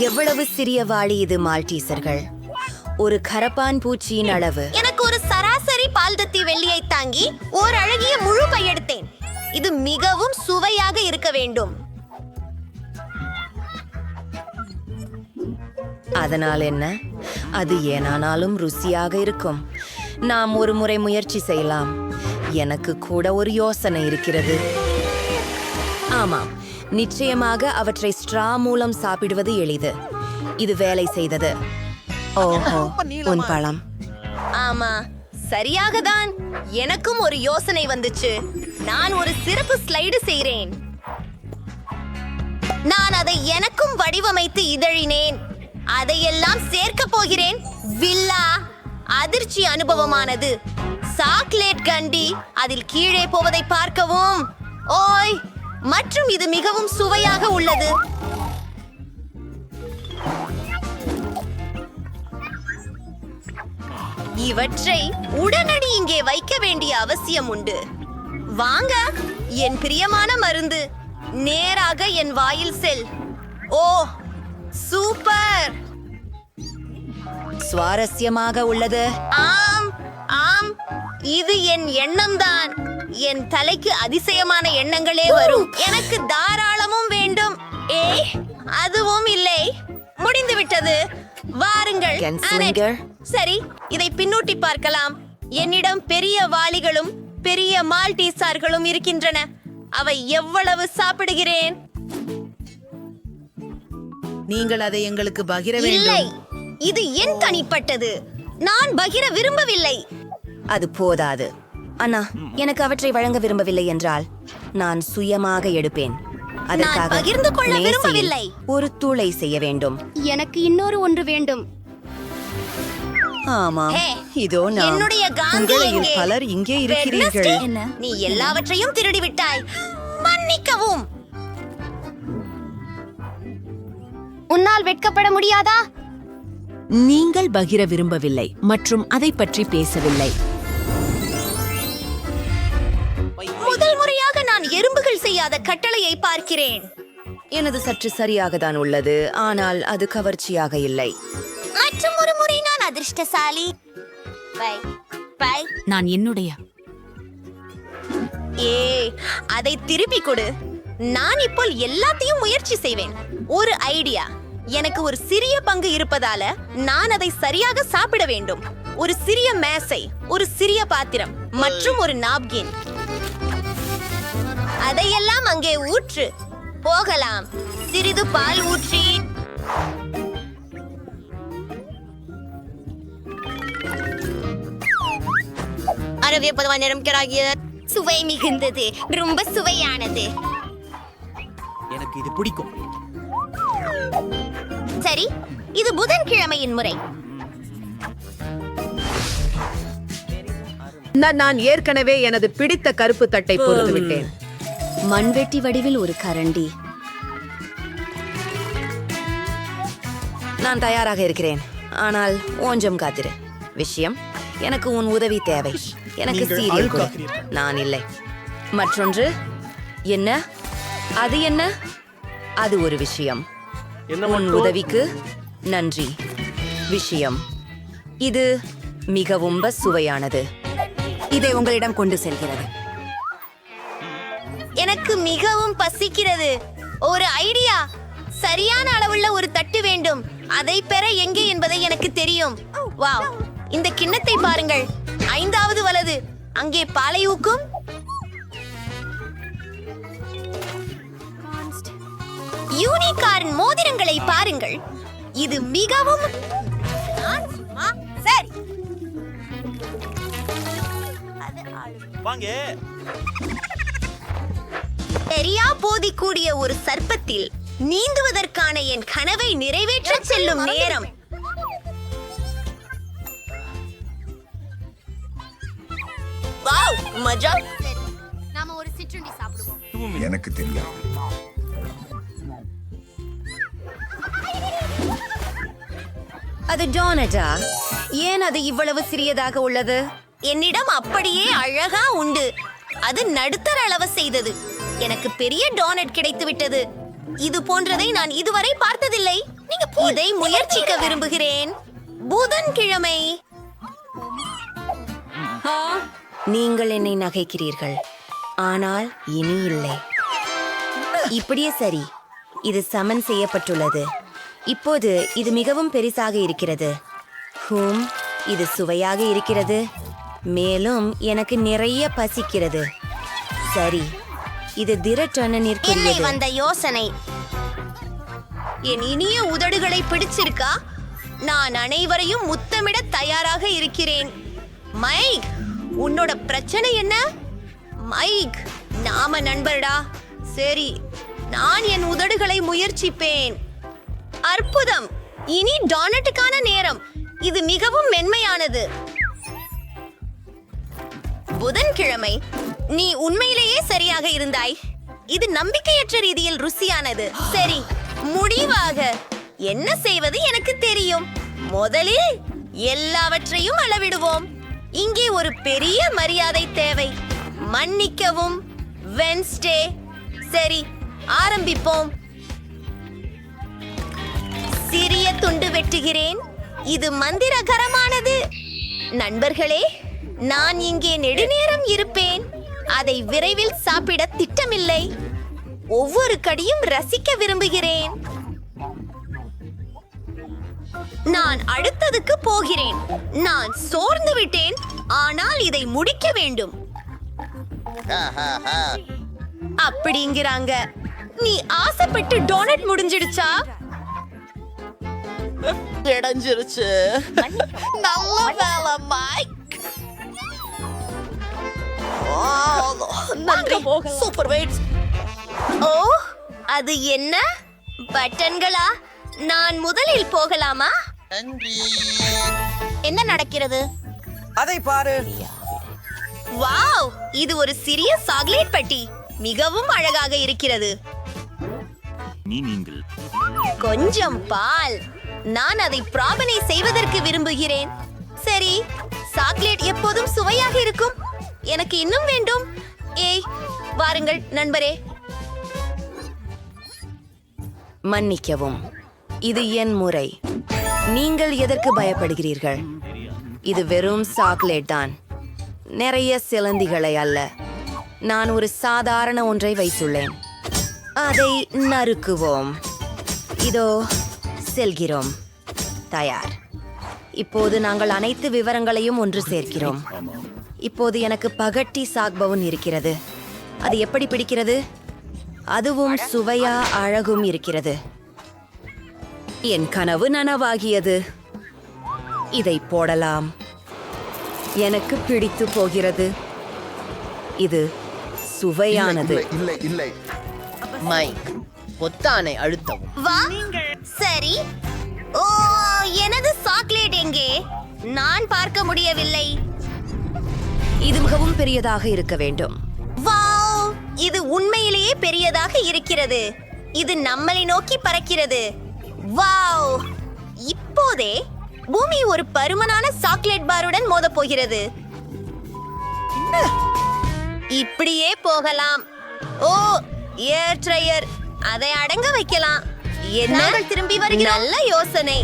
எவ்வளவு சிறிய வாளி இது மால்டீசர்கள். ஒரு கரப்பான் பூச்சியின் அளவு. எனக்கு ஒரு சராசரி பால்தத்தி வெள்ளியை தாங்கி ஓர் அழகிய முழு பை எடுத்தேன். இது மிகவும் சுவையாக இருக்க வேண்டும். அதனால் என்ன? அது ஏனானாலும் ருசியாக இருக்கும். நாம் ஒரு முறை முயற்சி செய்யலாம். எனக்கு கூட ஒரு யோசனை இருக்கிறது. ஆமாம், நிச்சயமாக அவற்றை ஸ்ட்ரா மூலம் சாப்பிடுவது எளிது. இது வேலை செய்தது. ஓஹோ, உன் பழம். ஆமா, சரியாக தான். எனக்கும் ஒரு யோசனை வந்துச்சு. நான் ஒரு சிறப்பு ஸ்லைடு செய்கிறேன். நான் அதை எனக்கும் வடிவமைத்து இதழினேன். அதையெல்லாம் சேர்க்க போகிறேன். வில்லா அதிர்ச்சி அனுபவமானது. சாக்லேட் கண்டி அதில் கீழே போவதை பார்க்கவும். ஓய், மற்றும் இது மிகவும் சுவையாக உள்ளது. இவற்றை உடனடி இங்கே வைக்க வேண்டிய அவசியம் உண்டு. வாங்க, என் பிரியமான மருந்து, நேராக என் வாயில் செல். ஓ, சூப்பர்! சுவாரஸ்யமாக உள்ளது. ஆம் ஆம், இது என் எண்ணம்தான். என் தலைக்கு அதிசயமான எண்ணங்களே வரும். எனக்கு தாராளமும் வேண்டும். அதுவும் இல்லை. முடிந்து விட்டது. வாருங்கள். சரி, இதை பின்னூட்டி பார்க்கலாம். என்னிடம் பெரிய வாளிகளும் பெரிய மால்டீசார்களும் இருக்கின்றன. அவை எவ்வளவு சாப்பிடுகிறேன்? நீங்கள் அதை எங்களுக்கு பகிர இல்லை, வேண்டும். இது என் தனிப்பட்டது. நான் பகிர விரும்பவில்லை. அது போதாது. அண்ணா, எனக்கு அவற்றை வழங்க விரும்பவில்லை என்றால் நான் சுயமாக எடுப்பேன். அதற்காக பகிர்ந்து கொள்ள மேசையில் விரும்பவில்லை. ஒரு தூளை செய்ய வேண்டும். எனக்கு இன்னொரு ஒன்று வேண்டும். ஆமாம், ஹே, இதோ நான். என்னுடைய காந்தி உங்களில் எங்கே? பலர் இங்கே இருக்கிறீர்கள். வெட்னஸ்டே, நீ எல்லாவற்றையும் திருடி விட்டாய். மன்னிக்கவும். உன்னால் வெட்கப்பட முடியாதா? நீங்கள் பகிர விரும்பவில்லை மற்றும் அதை பற்றி பேசவில்லை. முதல் முறையாக நான் எறும்புகள் செய்யாத கட்டளையை பார்க்கிறேன். எனது சற்று சரியாக தான் உள்ளது, ஆனால் அது கவர்ச்சியாக இல்லை. மற்றும் ஒரு முறை நான் அதிர்ஷ்டசாலி. Bye bye. நான் என்னுடைய அதை திருப்பி கொடு. நான் இப்போ எல்லாத்தையும் முயற்சி செய்வேன். ஒரு ஐடியா. எனக்கு ஒரு சிறிய பங்கு இருப்பதால நான் அதை சரியாக சாப்பிட வேண்டும். ஒரு சிறிய மேசை, ஒரு சிறிய பாத்திரம் மற்றும் ஒரு நாப்கின். அதையெல்லாம் அங்கே ஊற்று. போகலாம். சிறிது பால் ஊற்றி சுவை மிகுந்தது. ரொம்ப சுவையானது. எனக்கு இது பிடிக்கும். சரி, இது புதன்கிழமையின் முறை. நான் ஏற்கனவே எனது பிடித்த கருப்பு தட்டை பொறுத்து விட்டேன். மண்வெட்டி வடிவில் ஒரு கரண்டி. நான் தயாராக இருக்கிறேன், ஆனால் கொஞ்சம் காத்திரு. விஷயம், எனக்கு உன் உதவி தேவை. எனக்கு சீரியல் கொடு. நான் இல்லை. மற்றொன்று என்ன? அது என்ன? அது ஒரு விஷயம். உன் உதவிக்கு நன்றி. விஷயம், இது மிகவும் சுவையானது. இதை உங்களிடம் கொண்டு செல்கிறது. எனக்கு மிகவும் பசிக்கிறது. ஒரு ஐடியா. சரியான அளவுள்ள ஒரு தட்டு வேண்டும். அதை பெற எங்கே என்பதை எனக்கு தெரியும். வாவ், இந்த கிண்ணத்தை பாருங்கள். 5வது வலது. அங்கே பாலை ஊக்கும். யூனிகார்ன் மோதிரங்களை பாருங்கள். இது மிகவும் சரி. தெரியா போதிக்கூடிய ஒரு சர்ப்பத்தில் நீந்துவதற்கான என் கனவை நிறைவேற்ற செல்லும் நேரம். வாவ், மஜா. நாம ஒரு சிற்றுண்டி சாப்பிடுவோம். எனக்கு தெரியாது. அது டோனட்டா? ஏன் அது இவ்வளவு சிறியதாக உள்ளது? என்னிடம் அப்படியே அழகா உண்டு. அது நடுத்தர அளவு செய்தது. எனக்கு பெரிய டோனட் கிடைத்து விட்டது. இது போன்றதை நான் இதுவரை பார்த்ததில்லை. நீங்க இதை முயற்சிக்க விரும்புகிறேன். புதன்கிழமை. நீங்கள் என்னை நகைக்கிறீர்கள், ஆனால் இனி இல்லை. இப்படியே சரி, இது சமன் செய்யப்பட்டுள்ளது. இப்போது இது மிகவும் பெரிசாக இருக்கிறது. இது சுவையாக இருக்கிறது, மேலும் எனக்கு நிறைய பசிக்கிறது. சரி, இது திரட்டன என்னை நிற்கிறது. வந்த யோசனை. என் இனிய உதடுகளை பிடிச்சிருக்கா? நான் அனைவரையும் முத்தமிட தயாராக இருக்கிறேன். மைக், உன்னோட பிரச்சனை என்ன? மைக், நாம நண்பர்டா. சரி, நான் என் உதடுகளை முயற்சிப்பேன். அற்புதம். இனி டோனட்டுக்கான நேரம். இது மிகவும் மென்மையானது. புதன்கிழமை. நீ உண்மையிலேயே சரியாக இருந்தாய். இது நம்பிக்கையற்ற ரீதியில் ருசியானது. சரி, முடிவாக என்ன செய்வது எனக்கு தெரியும். முதலில் எல்லாவற்றையும் அளவிடுவோம். இங்கே ஒரு பெரிய மரியாதை தேவை. மன்னிக்கவும், வென்ஸ்டே. சரி, ஆரம்பிப்போம். சிறிய துண்டு வெட்டுகிறேன். இது மந்திரகரமானது. நண்பர்களே, நான் இங்கே நெடுநேரம் இருப்பேன். அதை விரைவில் சாப்பிட திட்டமில்லை. ஒவ்வொரு கடியும் ரசிக்க விரும்புகிறேன். நான் அடுத்ததுக்கு போகிறேன். நான் சோர்ந்து விட்டேன், ஆனால் இதை முடிக்க வேண்டும். அப்படிங்கிறாங்க. நீ ஆசைப்பட்டு டோனட் முடிஞ்சிடுச்சா? இடைஞ்சிருச்சு. நல்ல வேலை மைக். நன்றி. Super weights. ஓ, அது என்ன? பட்டன்களா? நான் முதலில் போகலாமா? என்ன நடக்கிறது? அதை பாரு. வாவ், இது ஒரு சிறிய சாக்லேட் பெட்டி. மிகவும் அழகாக இருக்கிறது. கொஞ்சம் பால். நான் அதை பிராபனை செய்வதற்கு விரும்புகிறேன். சரி, சாக்லேட் எப்போதும் சுவையாக இருக்கும். எனக்கு இன்னும் வேண்டும். ஏய், வாருங்கள் நண்பரே. மன்னிக்கவும், இது என் முறை. நீங்கள் எதற்கு பயப்படுகிறீர்கள்? இது வெறும் சாக்லேட் தான், நிறைய சிலந்திகளை அல்ல. நான் ஒரு சாதாரண ஒன்றை வைத்துள்ளேன். அதை நறுக்குவோம். இதோ செல்கிறோம். தயார். இப்போது நாங்கள் அனைத்து விவரங்களையும் ஒன்று சேர்க்கிறோம். இப்போது எனக்கு பகட்டி சாக்பவுன் இருக்கிறது. அது எப்படி பிடிக்கிறது? அதுவும் சுவையா அழகும் இருக்கிறது. என் கனவு நனவாகியது. இதை போடலாம். எனக்கு பிடித்து போகிறது. இது சுவையானது. மைக், பொத்தானை அழுத்தவும். வா. சரி. ஓ, எனது சாக்லேட் எங்கே? நான் பார்க்க முடியவில்லை. இது மிகவும் பெரியதாக இருக்க வேண்டும். வாவ், இது உண்மையிலேயே பெரியதாக இருக்கிறது. இது நம்மளை நோக்கி பறக்கிறது. வாவ், இப்போதே பூமி ஒரு பருமனான சாக்லேட் பாருடன் மோதப் போகிறது. இப்படியே போகலாம். ஓ, ஏர் ட்ரையர். அதை அடங்க வைக்கலாம். என்ன திரும்பி வருகிற நல்ல யோசனை.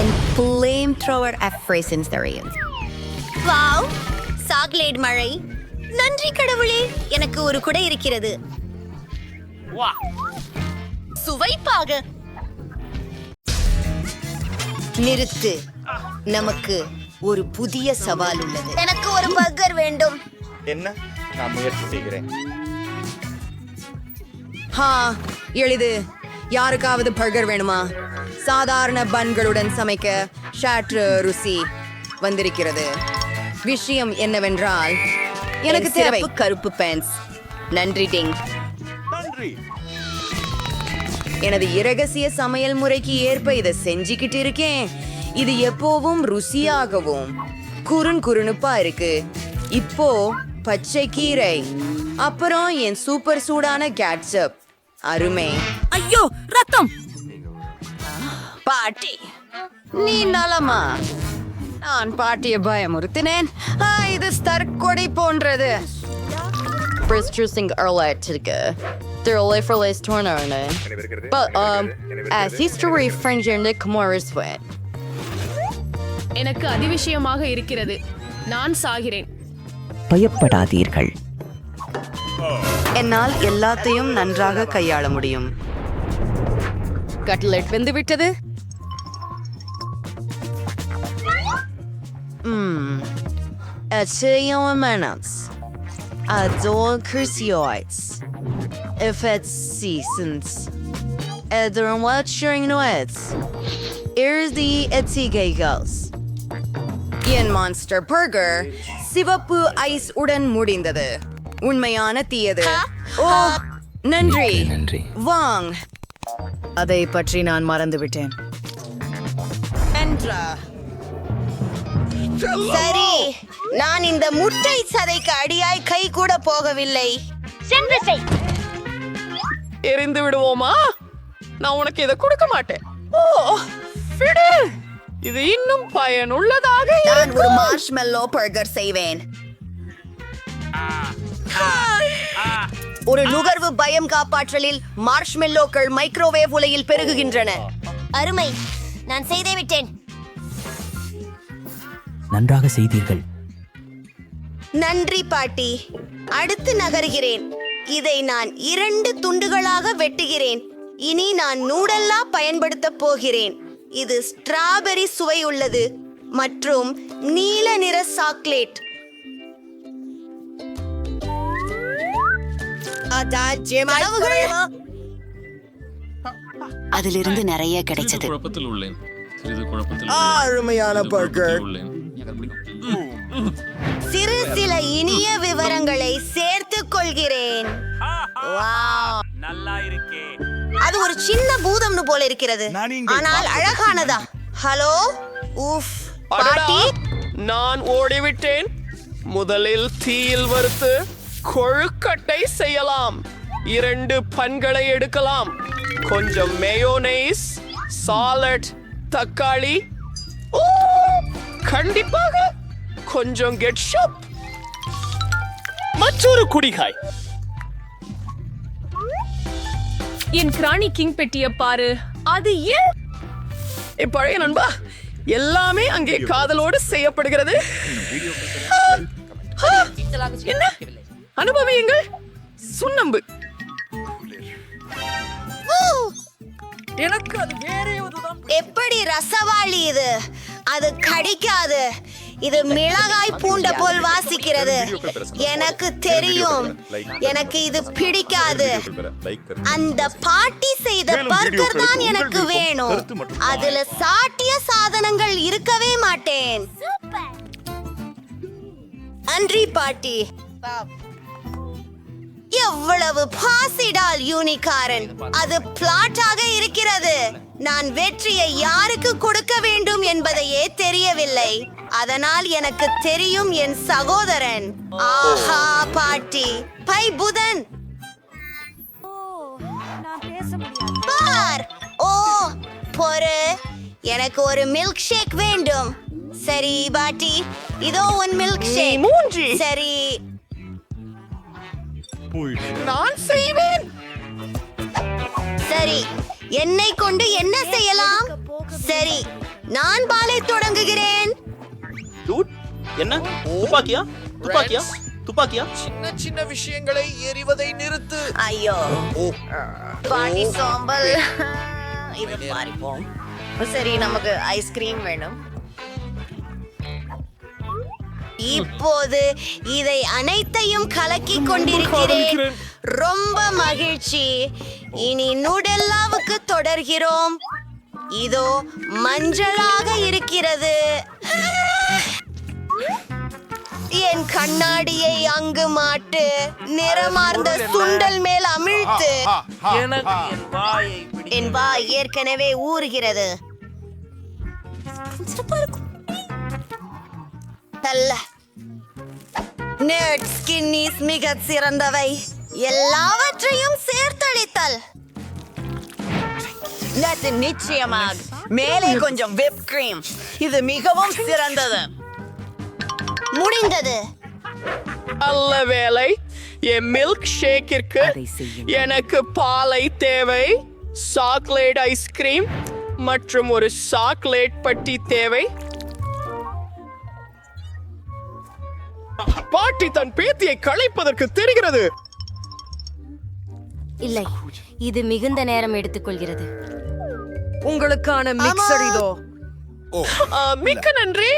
And flamethrower Afrasintharians. Wow, chocolate மழை. நன்றி கடவுளே, எனக்கு ஒரு குடை இருக்கிறது. சுவைப்பாக. நிறுத்து. நமக்கு ஒரு புதிய சவால் உள்ளது. எனக்கு ஒரு பர்கர் வேண்டும். என்ன? நான் முயற்சி செய்கிறேன். எளிது. யாருக்காவது பர்கர் வேணுமா? சாதாரண பன்களுடன் சமைக்க ஷாட்ரு ருசி வந்திருக்கிறது. விஷயம் என்னவென்றால், எனக்கு தேவை கருப்பு பேன்ஸ். நன்றி டிங். நன்றி. எனது இரகசிய சமையல் முறைக்கு ஏற்ப இதை செஞ்சுக்கிட்டு இருக்கேன். இது எப்போவும் ருசியாகவும் குறுன்பா இருக்கு. இப்போ பச்சை கீரை, அப்புறம் என் சூப்பர் சூடான கேட்சப். அருமை. ஐயோ, ரத்தம்! பாட்டி, நீ நலமா? நான் பாட்டியை பயமுறுத்தினேன். இது தற்கொலை போன்றது. இருக்கு. their lifeless tournament. But, as history friends in the Comoros went. எனக்கு அதிவிஷயமாக இருக்கிறது. நான் சாகிறேன். பயப்படாதீர்கள். என்னால் எல்லாத்தையும் நன்றாக கையாள முடியும். Cutlet வெந்துவிட்டது. Adol Crucioids. If it's seasons. Edron watching noise. Here's the Etigagos. N monster burger சிவப்பு ஐஸ் உடன் முடிந்தது. உண்மையான தீயது. ஓ நன்றி வாங். அதை பற்றி நான் மறந்துவிட்டேன். சரி, நான் இந்த முட்டை சதைக்கு அடியாய் கை கூட போகவில்லை. எரிந்து விடுவோமா? நான் உனக்கு இதை கொடுக்க மாட்டேன். ஓ விடு. இது இன்னும் பயனுள்ளதாக நான் ஒரு மார்ஷ்மெல்லோ பர்கர் செய்வேன். ஒரு நுகர்வு பயம் காப்பாற்றலில் மார்ஷ்மெல்லோக்கள் மைக்ரோவேவ் உலையில் பெருகுகின்றன. அருமை, நான் செய்தே விட்டேன். நன்றாக செய்தீர்கள். நன்றி பாட்டி. அடுத்து நகர்கிறேன். இதை நான் 2 துண்டுகளாக வெட்டுகிறேன். இனி நான் நூடல்லா பயன்படுத்த போகிறேன். இது ஸ்ட்ராபெரி சுவை உள்ளது மற்றும் நீல நிற சாக்லேட். அதிலிருந்து நிறைய கிடைச்சது. அருமையான பர்கர். சிறு சில இனிய விவரங்களை சேர்த்துக் கொள்கிறேன். அது ஒரு சின்ன பூதம்னு போல இருக்கிறது, ஆனால் அழகானதா. ஹலோ ஊஃப் பாட்டி. நான் ஓடிவிட்டேன். முதலில் தீயில் வறுத்து கொழுக்கட்டை செய்யலாம். 2 பன்களை எடுக்கலாம். கொஞ்சம் மேயோனைஸ், சாலட், தக்காளி, கண்டிப்பாக கொஞ்சம் கெட்ஷப், மற்றொரு குடிகாய். என் கிராணி கிங் பெட்டிய பாரு. அது ஏன்? பழைய நண்பா, எல்லாமே அங்கே காதலோடு செய்யப்படுகிறது. என்ன அனுபவியுங்கள். சுண்ணம்பு. எனக்கு அது வேற ஒருதான். எப்படி ரசவாளி இது? அது கடிக்காது. இது மிளகாய் பூண்ட போல் வாசிக்கிறது. எனக்கு தெரியும். எனக்கு இது பிடிக்காது. அந்த பாட்டி செய்த பர்கர் தான் எனக்கு வேணும். அதுல சாட்டிய சாதனங்கள் இருக்கவே மாட்டேன். நன்றி பாட்டி. எவ்வளவு பாசிடால் யூனிகாரன். அது பிளாட்டாக இருக்கிறது. நான் வெற்றியை யாருக்கு கொடுக்க வேண்டும் என்பதையே தெரியவில்லை. அதனால் எனக்கு தெரியும் என் சகோதரன். ஆஹா பாட்டி. பை புதன். பார். ஓ பொறு. எனக்கு ஒரு மில்க் ஷேக் வேண்டும். சரி பாட்டி, இதோ உன் மில்க் ஷேக். சரி, நான் செய்வேன். சரி, என்னை கொண்டு என்ன செய்யலாம்? சரி, நான் பாலை தொடங்குகிறேன். என்ன? துப்பாக்கியா? துப்பாக்கியா? துப்பாக்கியா? சின்ன சின்ன விஷயங்களை எரிவதை நிறுத்து. ஐயோ பாணி சாம்பல். இது மாறிப்போம். சரி, நமக்கு ஐஸ்கிரீம் வேணும். இப்போது இதை அனைத்தையும் கலக்கி கொண்டிருக்கிறேன். ரொம்ப மகிழ்ச்சி. இனி நூடெல்லாவுக்கு தொடர்கிறோம். இதோ மஞ்சளாக இருக்கிறது. என் கண்ணாடியை அங்கு மாட்டு. நிறமார்ந்த சுண்டல் மேல் அமிழ்த்து. என் வாய் ஏற்கனவே ஊறுகிறது. மிக சிறந்தவை. எல்லாவற்றையும் சேர்த்தளித்தல். நிச்சயமாக மேலே கொஞ்சம் whipped cream. இது மிகவும் சிறந்தது. முடிந்தது. நல்ல வேலை. என் மில்க் ஷேக்கிற்கு அதை செய்யுங்கள். எனக்கு பாலை தேவை, சாக்லேட் ஐஸ்கிரீம் மற்றும் ஒரு சாக்லேட் பட்டி தேவை. பாட்டி தன் பேத்தியை களைப்பதற்கு தெரிகிறது. இல்லை, இது மிகுந்த நேரம் எடுத்துக்கொள்கிறது. உங்களுக்கான மிக்சர் இதோ. மிக்க நன்றி.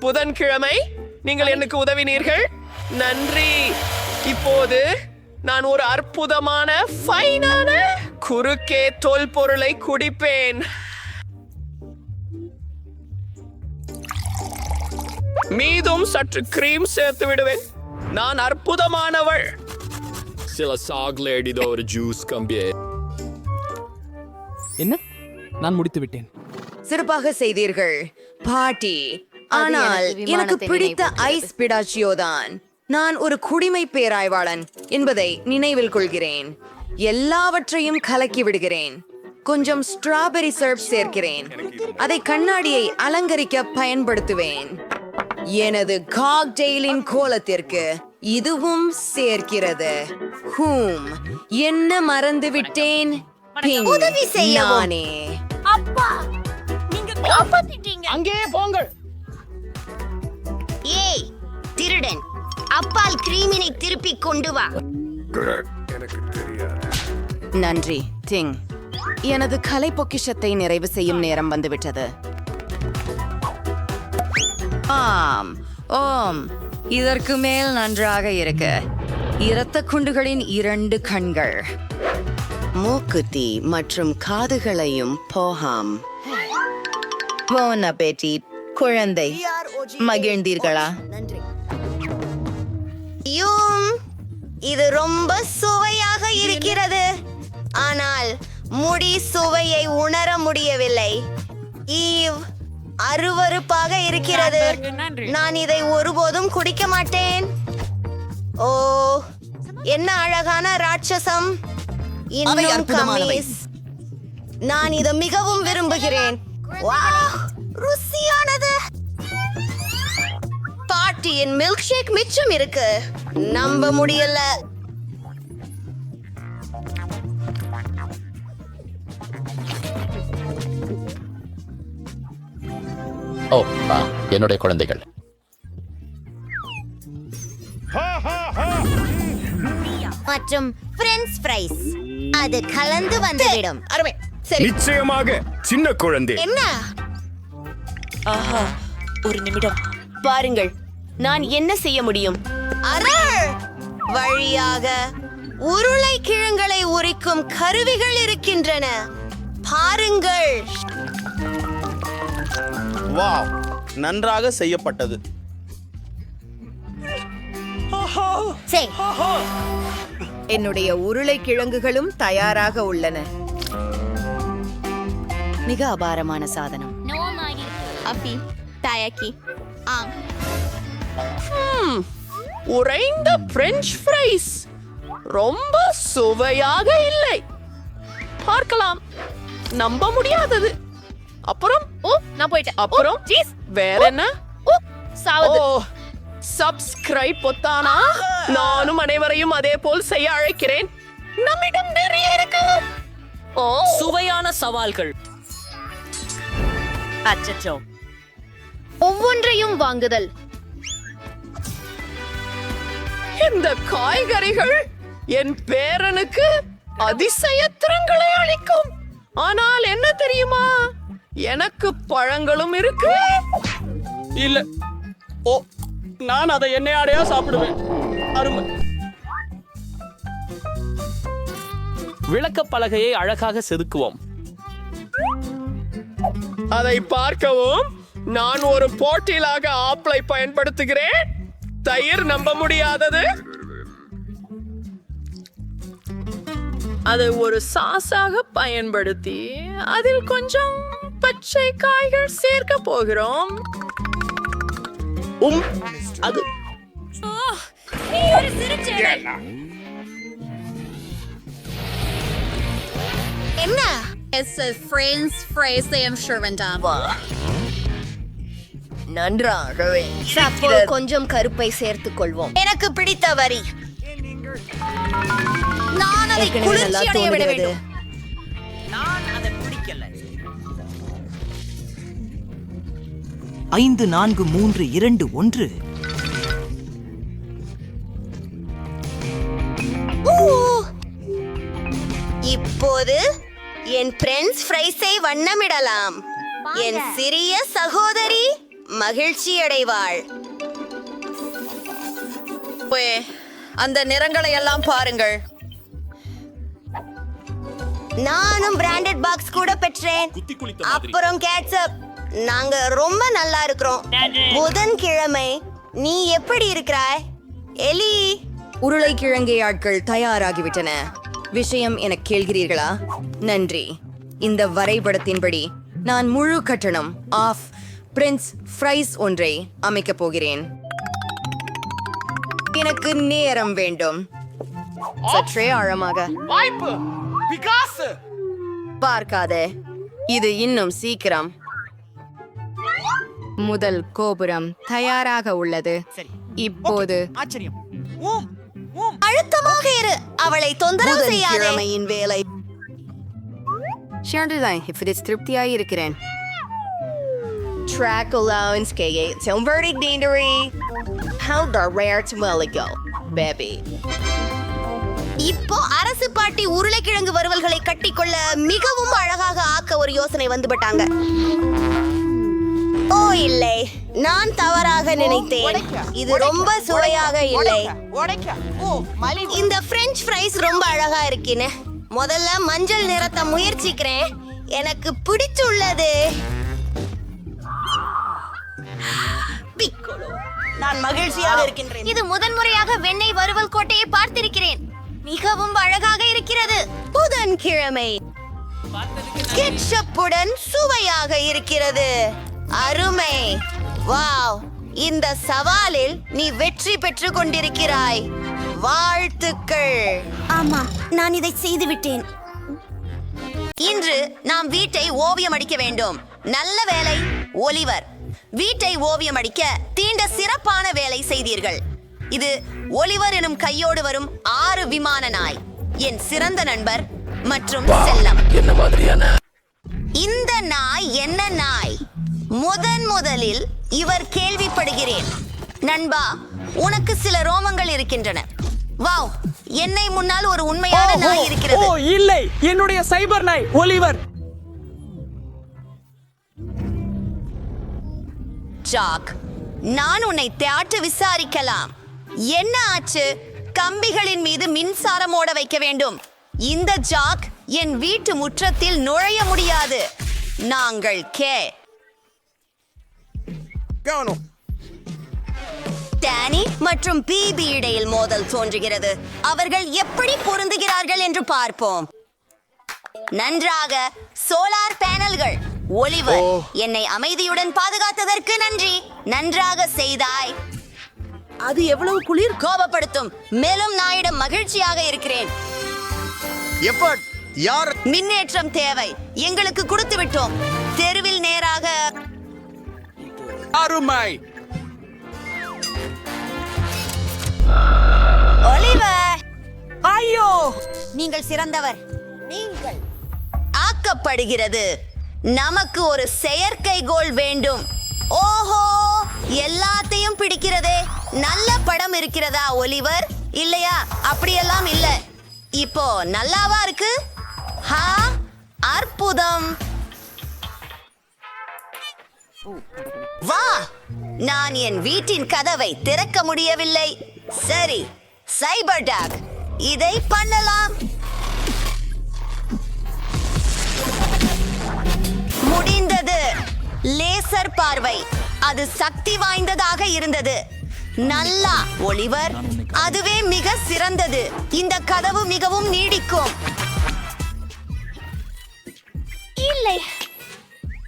புதன்கிழமை நீங்கள் எனக்கு உதவினீர்கள். நன்றி. இப்போது நான் ஒரு அற்புதமான ஃபைனான குறுக்கே தோல் பொருளை குடிப்பேன். மீதும் சற்று கிரீம் சேர்த்து விடுவேன். நான் அற்புதமானவள். சில சாக்லேட் இதோ ஒரு ஜூஸ் கம்பியே. என்ன நான் முடித்து விட்டேன். சிறப்பாக செய்தீர்கள் பாட்டி. ஆனால் எனக்கு பிடித்த ஐஸ் பிடாச்சியோ தான். நான் ஒரு குடிமை பேராய்வாளன் என்பதை நினைவில் கொள்கிறேன். எல்லாவற்றையும் கலக்கி விடுகிறேன். கொஞ்சம் ஸ்ட்ராபெரி சிரப் சேர்க்கிறேன். அதை கண்ணாடியை அலங்கரிக்க பயன்படுத்துவேன். எனது காக்டெயிலின் கோலத்திற்கு இதுவும் சேர்க்கிறது. என்ன மறந்து விட்டேன்? உதவி செய்யவும். நானே. அப்பா, நீங்க காப்பாத்திட்டீங்க. அங்கே போங்கள். ஏய் திருடன், அப்பால் கிரீமினை திருப்பி கொண்டு வா. நன்றி டிங். எனது கலை பொக்கிஷத்தை நிறைவு செய்யும் நேரம் வந்துவிட்டது. ஆம், ஓம், இதற்கு மேல் நன்றாக இருக்கு. இரத்த குண்டுகளின் 2 கண்கள், மூக்குத்தி மற்றும் காதுகளையும் போகாம். போன் அப்பெட்டிட் குழந்தை, மகிழ்ந்தீர்களா? இது ரொம்ப சுவையாக இருக்கிறது. ஆனால் முடி சுவையை உணர முடியவில்லை. ஈவ், அருவருப்பாக இருக்கிறது. நான் இதை ஒருபோதும் குடிக்க மாட்டேன். ஓ, என்ன அழகான ராட்சசம். இன்னும் கமீஸ். நான் இதை மிகவும் விரும்புகிறேன். வாவ், ருசியானது. பாட்டியின் மில்க் ஷேக் மிச்சம் இருக்கு. நம்ப முடியல. ஓ, என்னுடைய குழந்தைகள். மற்றும் பிரெஞ்ச் ஃப்ரைஸ். அது கலந்து வந்துவிடும். அருமை. சரி. நிச்சயமாக சின்ன குழந்தை. என்ன? ஆஹா, ஒரு நிமிடம் பாருங்கள். நான் என்ன செய்ய முடியும்? அரர் வழியாக உருளைக்கிழங்களை உரிக்கும் கருவிகள் இருக்கின்றன. பாருங்கள். வாவ், நன்றாக செய்யப்பட்டது. சரி, என்னுடைய உருளைக்கிழங்குகளும் தயாராக உள்ளன. மிக அபாரமான சாதனம். அப்பி தயாக்கி. ஆம், உறைந்த பிரெஞ்ச் ஃப்ரைஸ் ரொம்ப சுவையாக இல்லை. பார்க்கலாம். நம்ப முடியாதது. அப்புறம் நான் போயிட்டேன். அப்புறம் வேற என்ன? ஓ, சப்ஸ்கிரைப் பொத்தானா? நானும் அனைவரையும் அதே போல் செய்ய அழைக்கிறேன். நம்மிடம் நிறைய இருக்கு. சுவையான சவால்கள். அச்சச்சோ. ஒவ்வொன்றையும் வாங்குதல். இந்த காய்கறிகள் என் பேரனுக்கு அதிசய திறன்களை அளிக்கும். ஆனால் என்ன தெரியுமா, எனக்கு பழங்களும் இருக்கு. இல்ல, ஓ, நான் அதை எண்ணெயாடையா சாப்பிடுவேன். அருமை. விளக்க பலகையை அழகாக செதுக்குவோம். அதை பார்க்கவும் நான் ஒரு போட்டியிலாக ஆப்பிளை பயன்படுத்துகிறேன். தயிர் நம்ப முடியாதது. அதை ஒரு சாஸாக பயன்படுத்தி அதில் கொஞ்சம் பச்சை காய்கள் சேர்க்க போகிறோம். அது என்ன? நன்றாகவே. கொஞ்சம் கருப்பை சேர்த்துக் கொள்வோம். எனக்கு பிடித்த வரி. நான் அதை ஏற்கனவே நல்லா குளிர்ச்சி அடைய விட தோணுகிறது. வேண்டும். ஐந்து நான்கு மூன்று இரண்டு ஒன்று. இப்போது என் பிரெஞ்ச் ஃப்ரைஸை வண்ணமிடலாம். என் சிறிய சகோதரி மகிழ்ச்சி அடைவாள். அந்த நிறங்களை எல்லாம் பாருங்கள். நானும் பிராண்டட் பாக்ஸ் கூட பெற்றேன். அப்புறம் கேட்சப். நாங்க ரொம்ப நல்லா இருக்கிறோம். புதன்கிழமை நீ எப்படி இருக்கிறாய் எலி? உருளைக்கிழங்கை ஆட்கள் தயாராகிவிட்டன. விஷயம் என கேள்கிறீர்களா? நன்றி. இந்த வரைபடத்தின்படி நான் முழு கட்டணம் ஆஃப் பிரின்ஸ் ஃப்ரைஸ் ஒன்றை அமைக்கப் போகிறேன். எனக்கு நேரம் வேண்டும். சற்றே ஆழமாக பார்க்காதே. இது இன்னும் சீக்கிரம். முதல் கோபுரம் தயாராக உள்ளது. இப்போது அழுத்தமாக இரு. அவளை தொந்தரவு செய்யாதே. புதன்கிழமையின் வேலை. திருப்தியாய் இருக்கிறேன். Track allowance KA. Verdict Dindery. How the rare to go, baby. இப்போ அரசு பாட்டி உருளைக்கிழங்கு வறுவல்களை கட்டிக்கொள்ள மிகவும் அழகாக ஆக்க ஒரு யோசனை வந்துவிட்டாங்க. ஓ இல்லை, நான் தவறாக நினைத்தேன். இது ரொம்ப சுவையாக இல்லை. இந்த பிரெஞ்ச் ஃப்ரைஸ் ரொம்ப அழகா இருக்குன்னு முதல்ல மஞ்சள் நிறத்தை முயற்சிக்கிறேன். எனக்கு பிடிச்சுள்ளது. நான் மகிழ்ச்சியாக இருக்கின்றேன். இது முதன்முறையாக வெண்ணெய் வறுவல் கோட்டையை பார்த்திருக்கிறேன். மிகவும் அழகாக இருக்கிறது. புதன்கிழமை கெட்சப்புடன் சுவையாக இருக்கிறது. அருமை. வாவ், இந்த சவாலில் நீ வெற்றி பெற்று கொண்டிருக்கிறாய். வாழ்த்துக்கள். ஆமாம், நான் இதை செய்து விட்டேன். இன்று நாம் வீட்டை ஓவியம் அடிக்க வேண்டும். நல்ல வேலை ஒலிவர். வீட்டை ஓவியம் அடிக்க தீண்ட சிறப்பான வேலை செய்தீர்கள். இது ஒலிவர் எனும் கையோடு வரும் 6 விமான நாய், என் சிறந்த நண்பர் மற்றும் செல்லம். இந்த நாய் என்ன நாய்? முதலில் இவர் கேள்விப்படுகிறேன். நண்பா, உனக்கு சில ரோமங்கள் இருக்கின்றன. வாவ், என்னை முன்னால் ஒரு உண்மையான நாய் இருக்கிறது. இல்லை, என்னுடைய சைபர் நாய் ஒலிவர். ஜாக், நான் உன்னை தேட்டு விசாரிக்கலாம். என்ன ஆச்சு? கம்பிகளின் மீது மின்சாரம் ஓட வைக்க வேண்டும். இந்த ஜாக் என் வீட்டு முற்றத்தில் நுழைய முடியாது. நாங்கள் டேனி மற்றும் பிபி இடையில் மோதல் தோன்றுகிறது. அவர்கள் எப்படி பொருந்துகிறார்கள் என்று பார்ப்போம். நன்றாக. சோலார் பேனல்கள். ஒலிவர், என்னை அமைதியுடன் பாதுகாத்ததற்கு நன்றி. நன்றாக செய்தாய். அது எவ்வளவு குளிர். கோபப்படுத்தும். மேலும் நாயிடம் மகிழ்ச்சியாக இருக்கிறேன். மின்னேற்றம் தேவை. எங்களுக்கு கொடுத்து விட்டோம். தெருவில் நேராக. அருமை. ஒலிவர், ஐயோ, நீங்கள் சிறந்தவர். நீங்கள் ஆக்கப்படுகிறது. நமக்கு ஒரு செயற்கை கோல் வேண்டும். ஓஹோ, எல்லாத்தையும் பிடிக்கிறதே. நல்ல படம் இருக்கிறதா ஒலிவர்? இல்லையா? அப்படியெல்லாம் இல்ல. இப்போ நல்லாவா இருக்கு? ஹா, அற்புதம். வா, நான் என் வீட்டின் கதவை திறக்க முடியவில்லை. சரி, சைபர் டாக், இதை பண்ணலாம். முடிந்தது. லேசர் பார்வை. அது சக்தி வாய்ந்ததாக இருந்தது. நல்லா ஒலிவர், அதுவே மிக சிறந்தது. இந்த கதவு மிகவும் நீடிக்கும். இல்லை,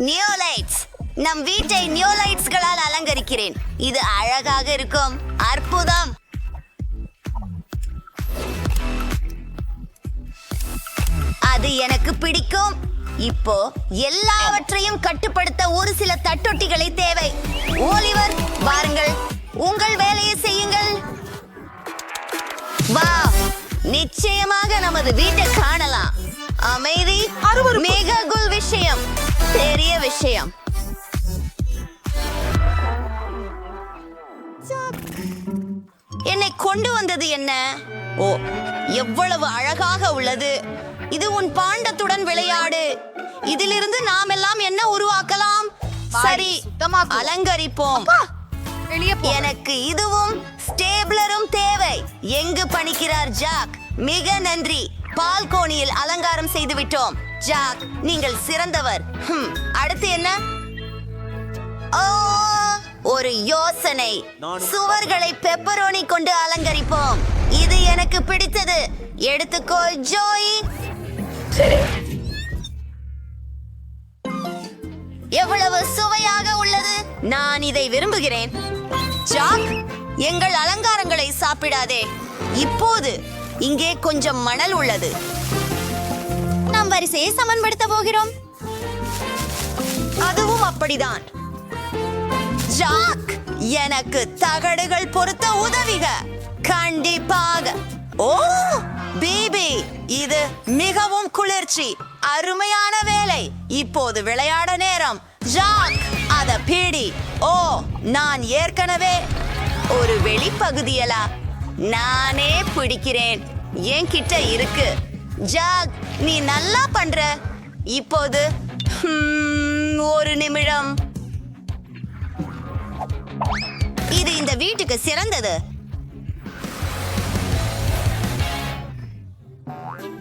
நியோலைட்ஸ். நம் வீட்டை நியோலைட்ஸ்களால் அலங்கரிக்கிறேன். இது அழகாக இருக்கும். அற்புதம். அது எனக்கு பிடிக்கும். இப்போ எல்லாவற்றையும் கட்டுப்படுத்த ஒரு சில தட்டொட்டிகளை தேவை. ஒலிவர், வாருங்கள், உங்கள் வேலையை செய்யுங்கள். வா, எனது வீட்டை காணலாம். அமைதி மிக குல் விஷயம், பெரிய விஷயம். என்னை கொண்டு வந்தது என்ன? ஓ, எவ்வளவு அழகாக உள்ளது. இது உன் பாண்டத்துடன் விளையாடு. இதிலிருந்து நாம் எல்லாம் என்ன உருவாக்கலாம்? சரி, அலங்கரிப்போம். எனக்கு இதுவும் ஸ்டேபிளரும் தேவை. எங்கு பணிக்கிறார் ஜாக்? மிக நன்றி. பால்கோனியில் அலங்காரம் செய்து விட்டோம். ஜாக், நீங்கள் சிறந்தவர். அடுத்து என்ன? ஓ, ஒரு யோசனை. சுவர்களை பெப்பரோனி கொண்டு அலங்கரிப்போம். இது எனக்கு பிடித்தது. எடுத்துக்கோ ஜோய். எவ்வளவு சுவையாக உள்ளது. நான் இதை விரும்புகிறேன். ஜாக், எங்கள் அலங்காரங்களை சாப்பிடாதே. இப்போது இங்கே கொஞ்சம் மணல் உள்ளது. நாம் வரிசையை சமன்படுத்த போகிறோம். அதுவும் அப்படிதான். ஜாக், எனக்கு தகடுகள் பொறுத்த உதவிக. கண்டிப்பாக. ஓ பேபி, இது மிகவும் குளிர்ச்சி. அருமையான வேலை. இப்போது விளையாட நேரம். ஜாக், அத பீடி. ஓ, நான் ஏற்கனவே ஒரு வெளிப்பகுதியலா நானே பிடிக்கிறேன். என்கிட்ட இருக்கு. ஜாக், நீ நல்லா பண்ற. இப்போது ஒரு நிமிடம். இது இந்த வீட்டுக்கு சிறந்தது.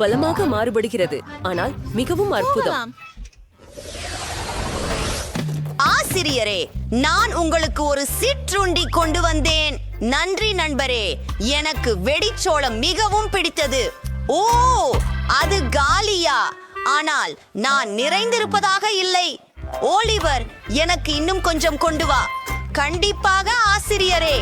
பலமாக மாறுபடுகிறது, ஆனால் மிகவும் அற்புதம். ஆசிரியரே, நான் உங்களுக்கு ஒரு சிற்றுண்டி கொண்டு வந்தேன். நன்றி நண்பரே. எனக்கு வெடிச்சோளம் மிகவும் பிடித்தது. ஓ, அது காலியா? ஆனால் நான் நிறைந்திருப்பதாக இல்லை. ஓலிவர், எனக்கு இன்னும் கொஞ்சம் கொண்டு வா. கண்டிப்பாக ஆசிரியரே.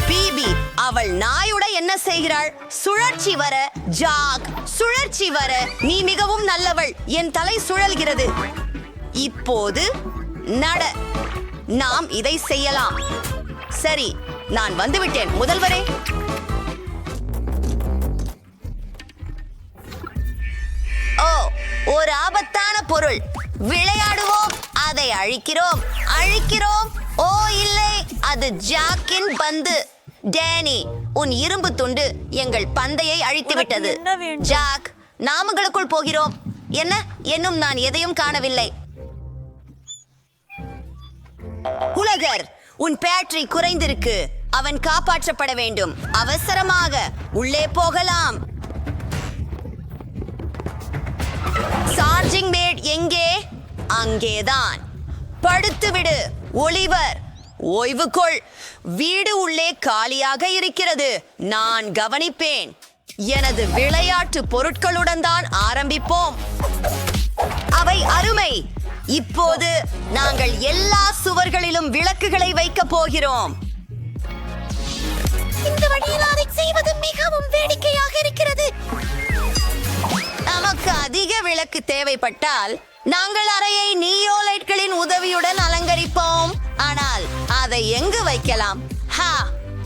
பிபி, அவள் நாயுட என்ன செய்கிறாள்? சுழற்சி வர. ஜாக், சுழற்சி வர. நீ மிகவும் நல்லவள். என் தலை சுழல்கிறது. இப்போது நட. நாம் இதை செய்யலாம். சரி, நான் வந்துவிட்டேன் முதல்வரே. ஓ, ஒரு ஆபத்தான பொருள். விளையாடுவோம். அதை அழிக்கிறோம். ஓ இல்லை, அது ஜாக்கின் பந்து. டேனி, உன் இரும்பு துண்டு எங்கள் பந்தையை அழித்து விட்டது. ஜாக், நாமங்களுக்குள் போகிறோம். என்ன? இன்னும் நான் எதையும் காணவில்லை. உலகர், உன் பேட்டரி குறைந்திருக்கு. அவன் காப்பாற்றப்பட வேண்டும். அவசரமாக உள்ளே போகலாம். சார்ஜிங் மேட் எங்கே? அங்கேதான். படுத்துவிடு ஒலிவர். ஓய்வு கொள். வீடு உள்ளே காலியாக இருக்கிறது. நான் கவனிப்பேன். எனது விளையாட்டு பொருட்களுடன் தான் ஆரம்பிப்போம். அவை அருமை. இப்போது நாங்கள் எல்லா சுவர்களிலும் விளக்குகளை வைக்க போகிறோம். இந்த வழியில் அதை செய்வது மிகவும் வேடிக்கையாக இருக்கிறது. நமக்கு அதிக விளக்கு தேவைப்பட்டால் நாங்கள் அறையை நியோலைட்களின் உதவியுடன் அலங்கரிப்போம். ஆனால் அதை எங்கு வைக்கலாம்?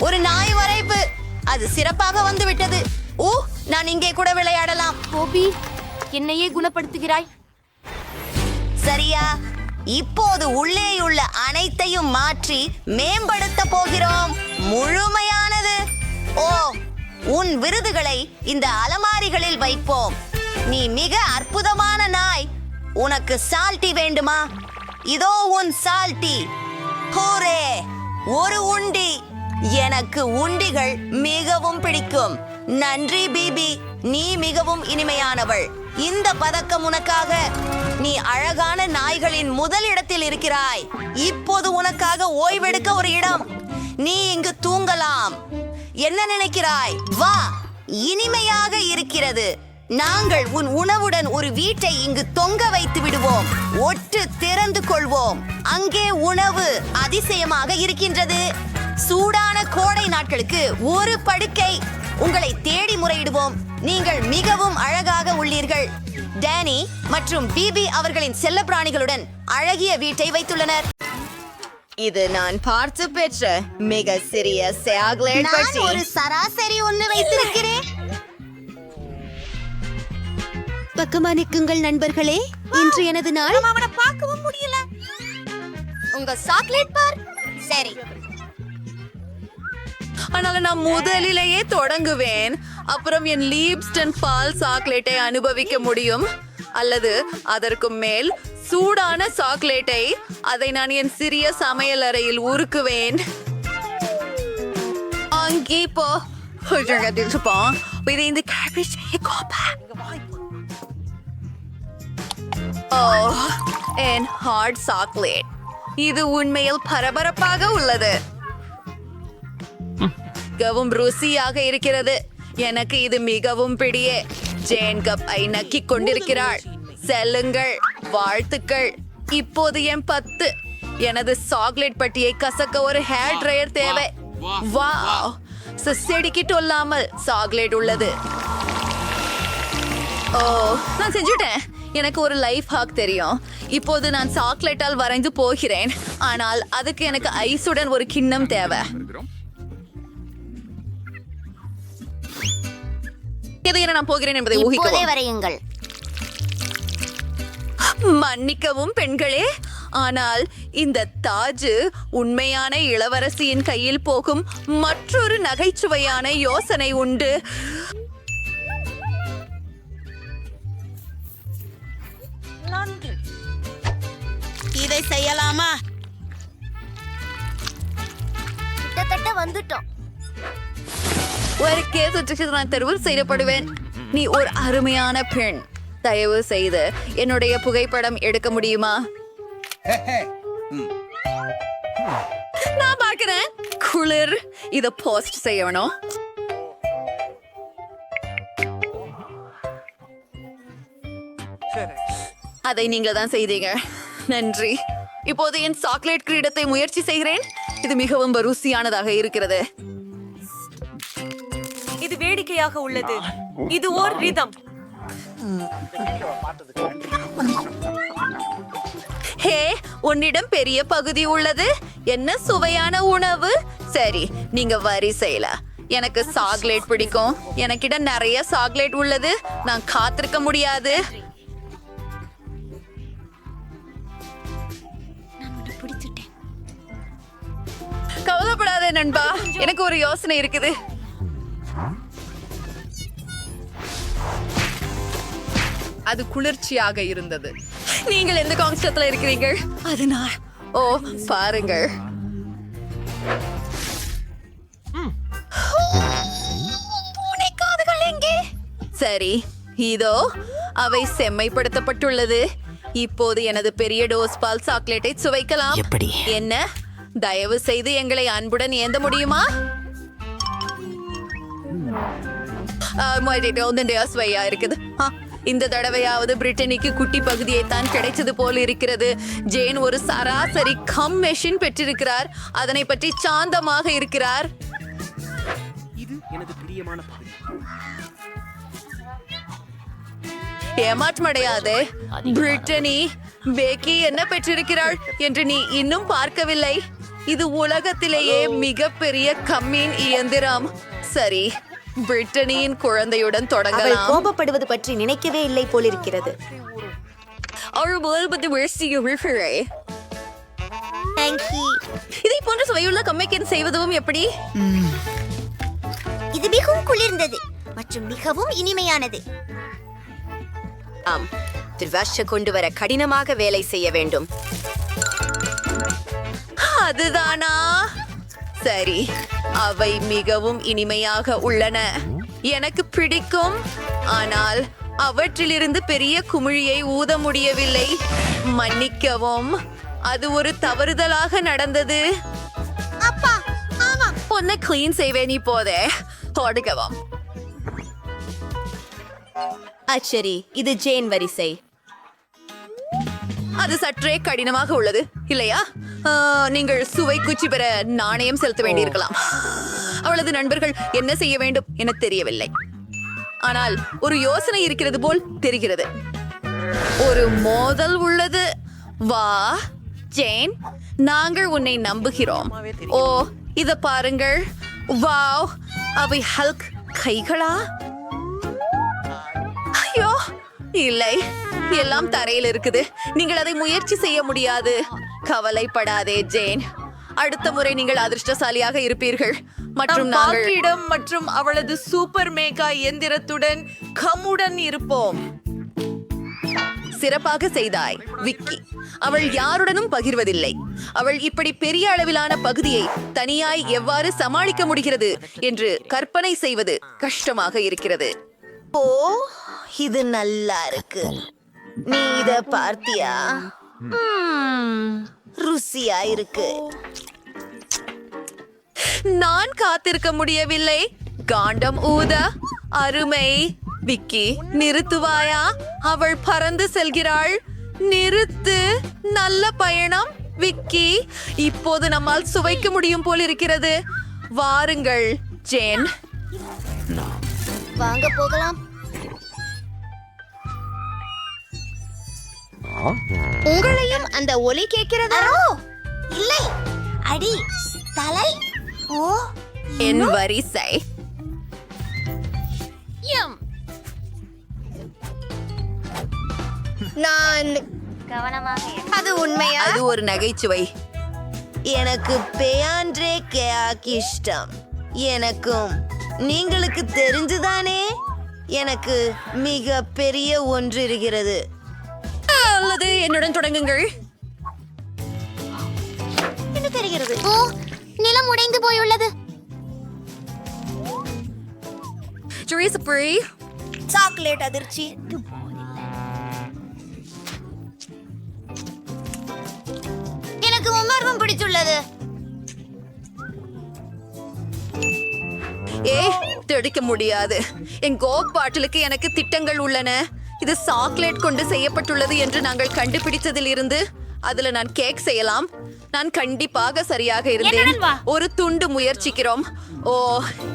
ஒரு நாய் வரைப்பு. அது சிறப்பாக வந்து விட்டது. நான் இங்கே கூட விளையாடலாம். கோபி, என்னையே குணப்படுத்துகிறாய். சரியா? இப்போது உள்ளேயுள்ள அனைத்தையும் மாற்றி மேம்படுத்த போகிறோம். முழுமையானது. ஓ, உன் விருதுகளை இந்த அலமாரிகளில் வைப்போம். நீ மிக அற்புதமான நாய். உனக்கு சால்ட்டி வேண்டுமா? இதோ உன் சால்ட்டி. ஹூரே, ஒரு உண்டி. எனக்கு உண்டிகள் மிகவும் பிடிக்கும். நன்றி பிபி, நீ மிகவும் இனிமையானவள். இந்த பதக்கம் உனக்காக. நீ அழகான நாய்களின் முதல் இடத்தில் இருக்கிறாய். இப்போது உனக்காக ஓய்வெடுக்க ஒரு இடம். நீ இங்கு தூங்கலாம். என்ன நினைக்கிறாய்? வா, இனிமையாக இருக்கிறது. நாங்கள் உன் உணவுடன் ஒரு வீட்டை இங்கு தொங்க வைத்து விடுவோம். ஒட்டு திறந்து கொள்வோம். அங்கே உணவு அதிசயமாக இருக்கின்றது. சூடான கோடை நாட்களுக்கு ஒரு படுக்கை. உங்களை தேடி முறையிடுவோம். நீங்கள் மிகவும் அழகாக உள்ளீர்கள். டேனி மற்றும் பிபி அவர்களின் செல்லப்பிராணிகளுடன் அழகிய வீட்டை வைத்துள்ளனர். இது நான் பார்த்து பெற்ற மிக சிறிய சாக்லேட் பெட்டி. ஒரு சராசரி ஒன்று வைத்திருக்கிறேன். பக்கமா நிற்குங்கள் நண்பர்களே. இன்று எனது நாள். அவனை பார்க்கவும் முடியல. உங்க சாக்லேட் பார். சரி, ஆனால் நான் முதலிலேயே தொடங்குவேன். அப்புறம் என் லீப்ஸ்டன் பால் சாக்லேட்டை அனுபவிக்க முடியும். அல்லது அதற்கு மேல் சூடான சாக்லேட்டை அதை நான் என் சிறிய சமையல் அறையில் உருக்குவேன். அங்கே போ. இந்த கேபேஜ் என் ஹார்ட் சாக்லேட். இது உண்மையில் பரபரப்பாக உள்ளது. மிகவும் ருசியாக இருக்கிறது. எனக்கு இது மிகவும் பிடியே. ஜேன் கப்பை நக்கிக் கொண்டிருக்கிறாள். செல்லுங்கள், வாழ்த்துக்கள். இப்போது என் 10. எனது சாக்லேட் பட்டியை கசக்க ஒரு ஹேர் ட்ரையர் தேவை. வாவ், செடிக்கிட்டு இல்லாமல் சாக்லேட் உள்ளது. ஓ, நான் செஞ்சுட்டேன். எனக்கு ஒரு லைஃப் ஹாக் தெரியும். இப்போது நான் சாக்லேட்டால் வரைந்து போகிறேன். ஆனால் அதுக்கு எனக்கு ஐஸுடன் ஒரு கிண்ணம் தேவை. எதை நான் போகிறேன் என்பதை ஊகிக்கவும். வரையுங்கள். மன்னிக்கவும் பெண்களே, ஆனால் இந்த தாஜ் உண்மையான இளவரசியின் கையில் போகும் மற்றொரு நகைச்சுவையான யோசனை உண்டு. இதை செய்யலாமா? கிட்டத்தட்ட வந்துட்டோம். ஒரு கேஸ் நான் தெரிவு செய்யப்படுவேன். நீ ஒரு அருமையான பெண். தயவு செய்து என்னுடைய புகைப்படம் எடுக்க முடியுமா? நான் பார்க்கிறேன். குளிர். இத போஸ்ட் செய்யணும். அதை நீங்க தான் செய்தீங்க. நன்றி. இப்போது என் சாக்லேட் கிரீடத்தை முயற்சி செய்கிறேன். இது மிகவும் ருசியானதாக இருக்கிறது. இது வேடிக்கையாக உள்ளது. இது ஓர் ரிதம். ஹே, உன்னிடம் பெரிய பகுதி உள்ளது. என்ன சுவையான உணவு. சரி, நீங்க வரிசையில. எனக்கு சாக்லேட் பிடிக்கும். எனக்கிட்ட நிறைய சாக்லேட் உள்ளது. நான் காத்திருக்க முடியாது. கவலைப்படாத நண்பா, எனக்கு ஒரு யோசனை இருக்குது. அது குளிர்ச்சியாக இருந்தது. நீங்கள் எந்த கான்ஸ்டத்துல இருக்கிறீர்கள்? அது நான். ஓ, பாருங்கள். பூனைக்காதுகள் எங்கே? சரி, இதோ அவை செம்மைப்படுத்தப்பட்டுள்ளது. இப்போது எனது பெரிய டோஸ் பால் சாக்லேட்டை சுவைக்கலாம். எப்படி? என்ன? தயவு செய்து எங்களை அன்புடன் ஏந்த முடியுமா? சுவையா இருக்குது. இந்த தடவையாவது பிரிட்டனிக்கு குட்டி பகுதியை தான் கிடைச்சது போல் இருக்கிறது. ஜேன் ஒரு சராசரி கம் மெஷின் பெற்றிருக்கிறார். அதனை பற்றி சாந்தமாக இருக்கிறார். இது எனது பிரியமான பகுதி. ஏமாற்றமடையாதே. பிரிட்டனி பேக்கி என்ன பெற்றிருக்கிறாள் என்று நீ இன்னும் பார்க்கவில்லை. இது உலகத்திலேயே மிகப்பெரிய கம்மின் இயந்திரம். சரி, பிரிட்டனியின் குழந்தையுடன் தொடங்கலாம். கோபப்படுவது பற்றி நினைக்கவே இல்லை போலிருக்கிறது. இதை போன்ற சுவையுள்ள கம்மிக்கன் செய்வதும் எப்படி? இது மிகவும் குளிர்ந்தது மற்றும் மிகவும் இனிமையானது. ஆம், திருவாஷ கொண்டு வர கடினமாக வேலை செய்ய வேண்டும். அதுதானா? சரி, அவை மிகவும் இனிமையாக உள்ளன. எனக்கு பிடிக்கும். ஆனால் அவற்றிலிருந்து பெரிய குமிழியை ஊத முடியவில்லை. மன்னிக்கவும், அது ஒரு தவறுதலாக நடந்தது. அப்பா, ஆமா. பொண்ணை கிளீன் செய்வேன் இப்போதே. தொடங்கவும். சரி, இது ஜேன் வரிசை. அது சற்றே கடினமாக உள்ளது இல்லையா? நீங்கள் சுவை குச்சி பெற நாணயம் செலுத்த வேண்டியிருக்கலாம். அவளது நண்பர்கள் என்ன செய்ய வேண்டும் என தெரியவில்லை. ஆனால் ஒரு யோசனை இருக்கிறது போல் தெரிகிறது. ஒரு மோதல் உள்ளது. வா ஜேன், நாங்கள் உன்னை நம்புகிறோம். ஓ, இத பாருங்கள். வாவ், அவை ஹல்க் கைகளா? ஐயோ, இல்லை, எல்லாம் தரையில் இருக்குது. நீங்கள் அதை முயற்சி செய்ய முடியாது. கவலைப்படாதே ஜேன், அடுத்த முறை நீங்கள் அதிர்ஷ்டசாலியாக இருப்பீர்கள். மற்றும் நாங்கள் மற்றும் அவளது சூப்பர் மேகா இயந்திரத்துடன் கம்முடன் இருப்போம். சிறப்பாக செய்தாய் விக்கி. அவள் யாருடனும் பகிர்வதில்லை. அவள் இப்படி பெரிய அளவிலான பகுதியை தனியாய் எவ்வாறு சமாளிக்க முடிகிறது என்று கற்பனை செய்வது கஷ்டமாக இருக்கிறது. ஓ, இது நல்லா இருக்கு. நீ இத பார்த்தியா? ருசியா இருக்கு. நான் காத்திருக்க முடியவில்லை. காண்டம் ஊத அருமை. விக்கி, நிறுத்துவாயா? அவள் பறந்து செல்கிறாள். நிறுத்து. நல்ல பயணம் விக்கி. இப்போது நம்மால் சுவைக்க முடியும் போல் இருக்கிறது. வாருங்கள் ஜேன், வாங்க போகலாம். உங்களையும் அந்த ஒலி கேட்கிறதா? இல்லை, அடி தலை. ஓ, என் வரிசை. யம். நான் கவனமாக. அது உண்மையா? அது ஒரு நகைச்சுவை. எனக்கு பேயாண்ட்ரே கேக் இஷ்டம். எனக்கும். நீங்களுக்கு தெரிஞ்சுதானே? எனக்கு மிக பெரிய ஒன்று இருக்கிறது. அல்லது என்னுடன் தொடங்குங்கள். என்ன தெரிகிறது? ஓ, நிலம் உடைந்து போயுள்ளது. சாக்லேட் அதிர்ச்சி. எனக்கு உமர்வும் பிடித்துள்ளது. தெடிக்க முடியாது. என் கோக் பாட்டிலுக்கு எனக்கு திட்டங்கள் உள்ளன. இது சாக்லேட் கொண்டு செய்யப்பட்டுள்ளது என்று நாங்கள் கண்டுபிடித்ததில் இருந்து அதுல நான் கேக் செய்யலாம். நான் கண்டிப்பாக சரியாக இருந்தேன். ஒரு துண்டு முயற்சிக்கிறோம். ஓ,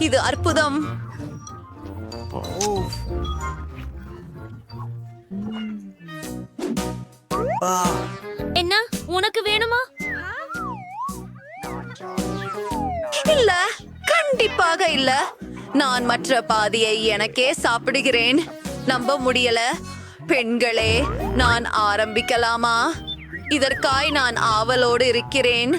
இது அற்புதம். என்ன உனக்கு வேணுமா? இல்ல, கண்டிப்பாக இல்ல. நான் மற்ற பாதியை எனக்கே சாப்பிடுகிறேன். நம்ப முடியல. பெண்களே, நான் ஆரம்பிக்கலாமா? இதற்காய் நான் ஆவலோடு இருக்கிறேன்.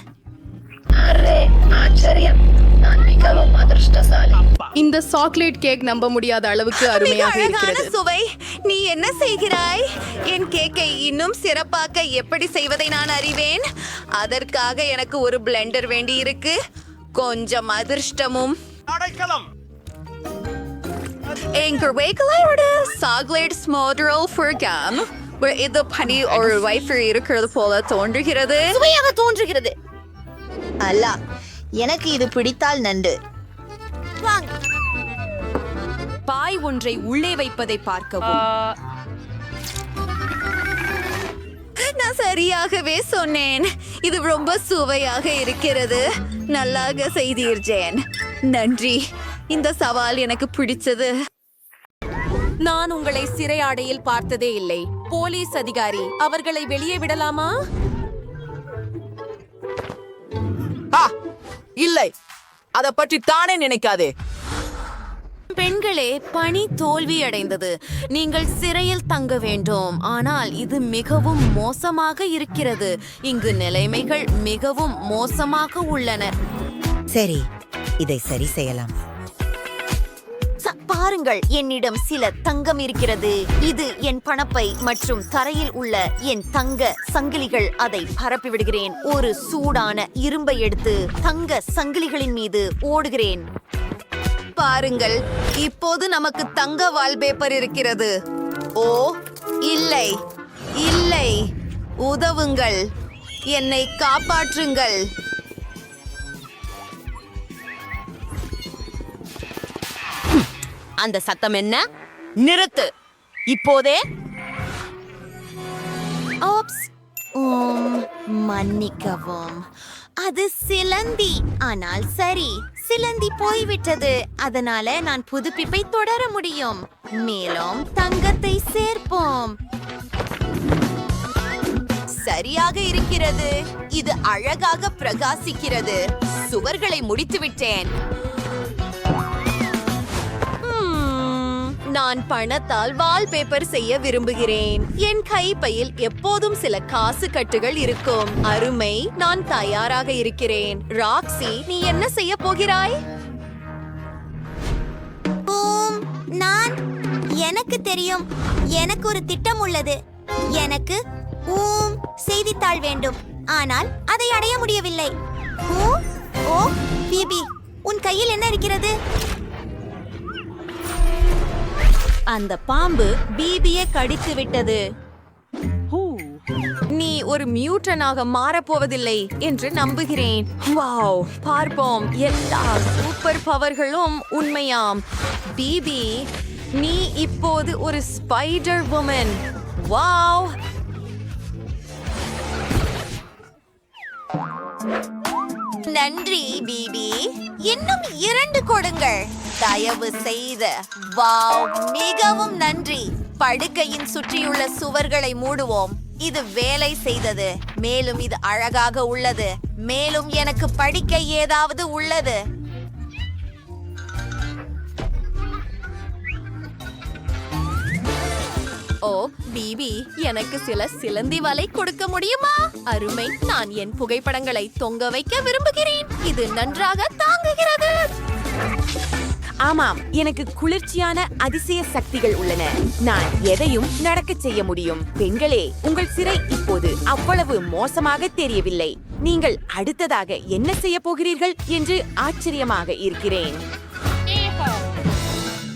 இந்த சாக்லேட் கேக் நம்ப முடியாத அளவுக்கு அருமையாக இருக்கிறது. சுவை. நீ என்ன செய்கிறாய்? என் கேக்கை இன்னும் சிறப்பாக்க எப்படி செய்வதை நான் அறிவேன். அதற்காக எனக்கு ஒரு பிளெண்டர் வேண்டி இருக்கு. கொஞ்சம் அதிர்ஷ்டமும். எங்கள் வேகலையோட சாக்லேட் ஸ்மோடரல் ஃபர்காம் இது பனி ஒரு வைஃபர் இருக்கிறது போல தோன்றுகிறது. சுவையாக தோன்றுகிறது. அல்ல, எனக்கு இது பிடித்தால் நண்டு. பாய் ஒன்றை உள்ளே வைப்பதை பார்க்கவும். நான் சரியாகவே சொன்னேன். இது ரொம்ப சுவையாக இருக்கிறது. நல்லாக செய்தீர் ஜேன். நன்றி. இந்த சவால் எனக்கு பிடிச்சது. நான் உங்களை சிறையாடையில் பார்த்ததே இல்லை. போலீஸ் அதிகாரி, அவர்களை வெளியே விடலாமா? இல்லை, அத பற்றி தானே நினைக்காதே. பெண்களே, பணி தோல்வி அடைந்தது. நீங்கள் சிறையில் தங்க வேண்டும். ஆனால் இது மிகவும் மோசமாக இருக்கிறது. இங்கு நிலைமைகள் மிகவும் மோசமாக உள்ளன. சரி, இதை சரி செய்யலாம். பாருங்கள், என்னிடம் சில தங்கம் இருக்கிறது. இது என் பணப்பை மற்றும் தரையில் உள்ள என் தங்க சங்கிலிகள். அதை பரப்பி விடுகிறேன். ஒரு சூடான இரும்பை எடுத்து தங்க சங்கிலிகளின் மீது ஓடுகிறேன். பாருங்கள், இப்போது நமக்கு தங்க வால்பேப்பர் இருக்கிறது. ஓ, இல்லை இல்லை, உதவுங்கள், என்னை காப்பாற்றுங்கள். அந்த சத்தம் என்ன? நிறுத்து இப்போதே. ஓப்ஸ், மன்னிக்கவும். அது சிலந்தி. ஆனால் சரி, சிலந்தி போய்விட்டது. அதனால நான் புதுப்பிப்பை தொடர முடியும். மேலும் தங்கத்தை சேர்ப்போம். சரியாக இருக்கிறது. இது அழகாக பிரகாசிக்கிறது. சுவர்களை முடித்து விட்டேன். நான் பணத்தால் வால்பேப்பர் செய்ய விரும்புகிறேன். என் கைப்பையில் எப்போதும் சில காசு கட்டுகள் இருக்கும். அருமை, நான் தயாராக இருக்கிறேன். ராக்ஸி, நீ என்ன செய்ய போகிறாய்? எனக்கு தெரியும். எனக்கு ஒரு திட்டம் உள்ளது. எனக்கு செய்தித்தாள் வேண்டும். ஆனால் அதை அடைய முடியவில்லை. ஓ பிபி, உன் கையில் என்ன இருக்கிறது? அந்த பாம்பு பிபியை கடித்து விட்டது. நீ ஒரு மியூட்டனாக மாறப்போவதில்லை என்று நம்புகிறேன். வாவ், பார்ப்போம். எல்லா சூப்பர் பவர்களும் உண்மையாம். பிபி, நீ இப்போது ஒரு ஸ்பைடர் வுமன். வாவ், நன்றி பிபி. இன்னும் 2 கொடுங்கள் தயவு செய்து. வாவ், மிகவும் நன்றி. படுக்கையின் சுற்றியுள்ள சுவர்களை மூடுவோம். இது வேலை செய்தது. மேலும் இது அழகாக உள்ளது. மேலும் எனக்கு படிக்க ஏதாவது உள்ளது. ஓ பிபி, எனக்கு சில சிலந்தி வலை கொடுக்க முடியுமா? அருமை, நான் என் புகைப்படங்களை தொங்க வைக்க விரும்புகிறேன். இது நன்றாக தாங்குகிறது. ஆமாம், எனக்கு குளிர்ச்சியான அதிசய சக்திகள் உள்ளன. நான் எதையும் நடக்கச் செய்ய முடியும். பெண்களே, உங்கள் சிறை இப்போது அவ்வளவு மோசமாக தெரியவில்லை. நீங்கள் அடுத்ததாக என்ன செய்ய போகிறீர்கள் என்று ஆச்சரியமாக இருக்கிறேன்.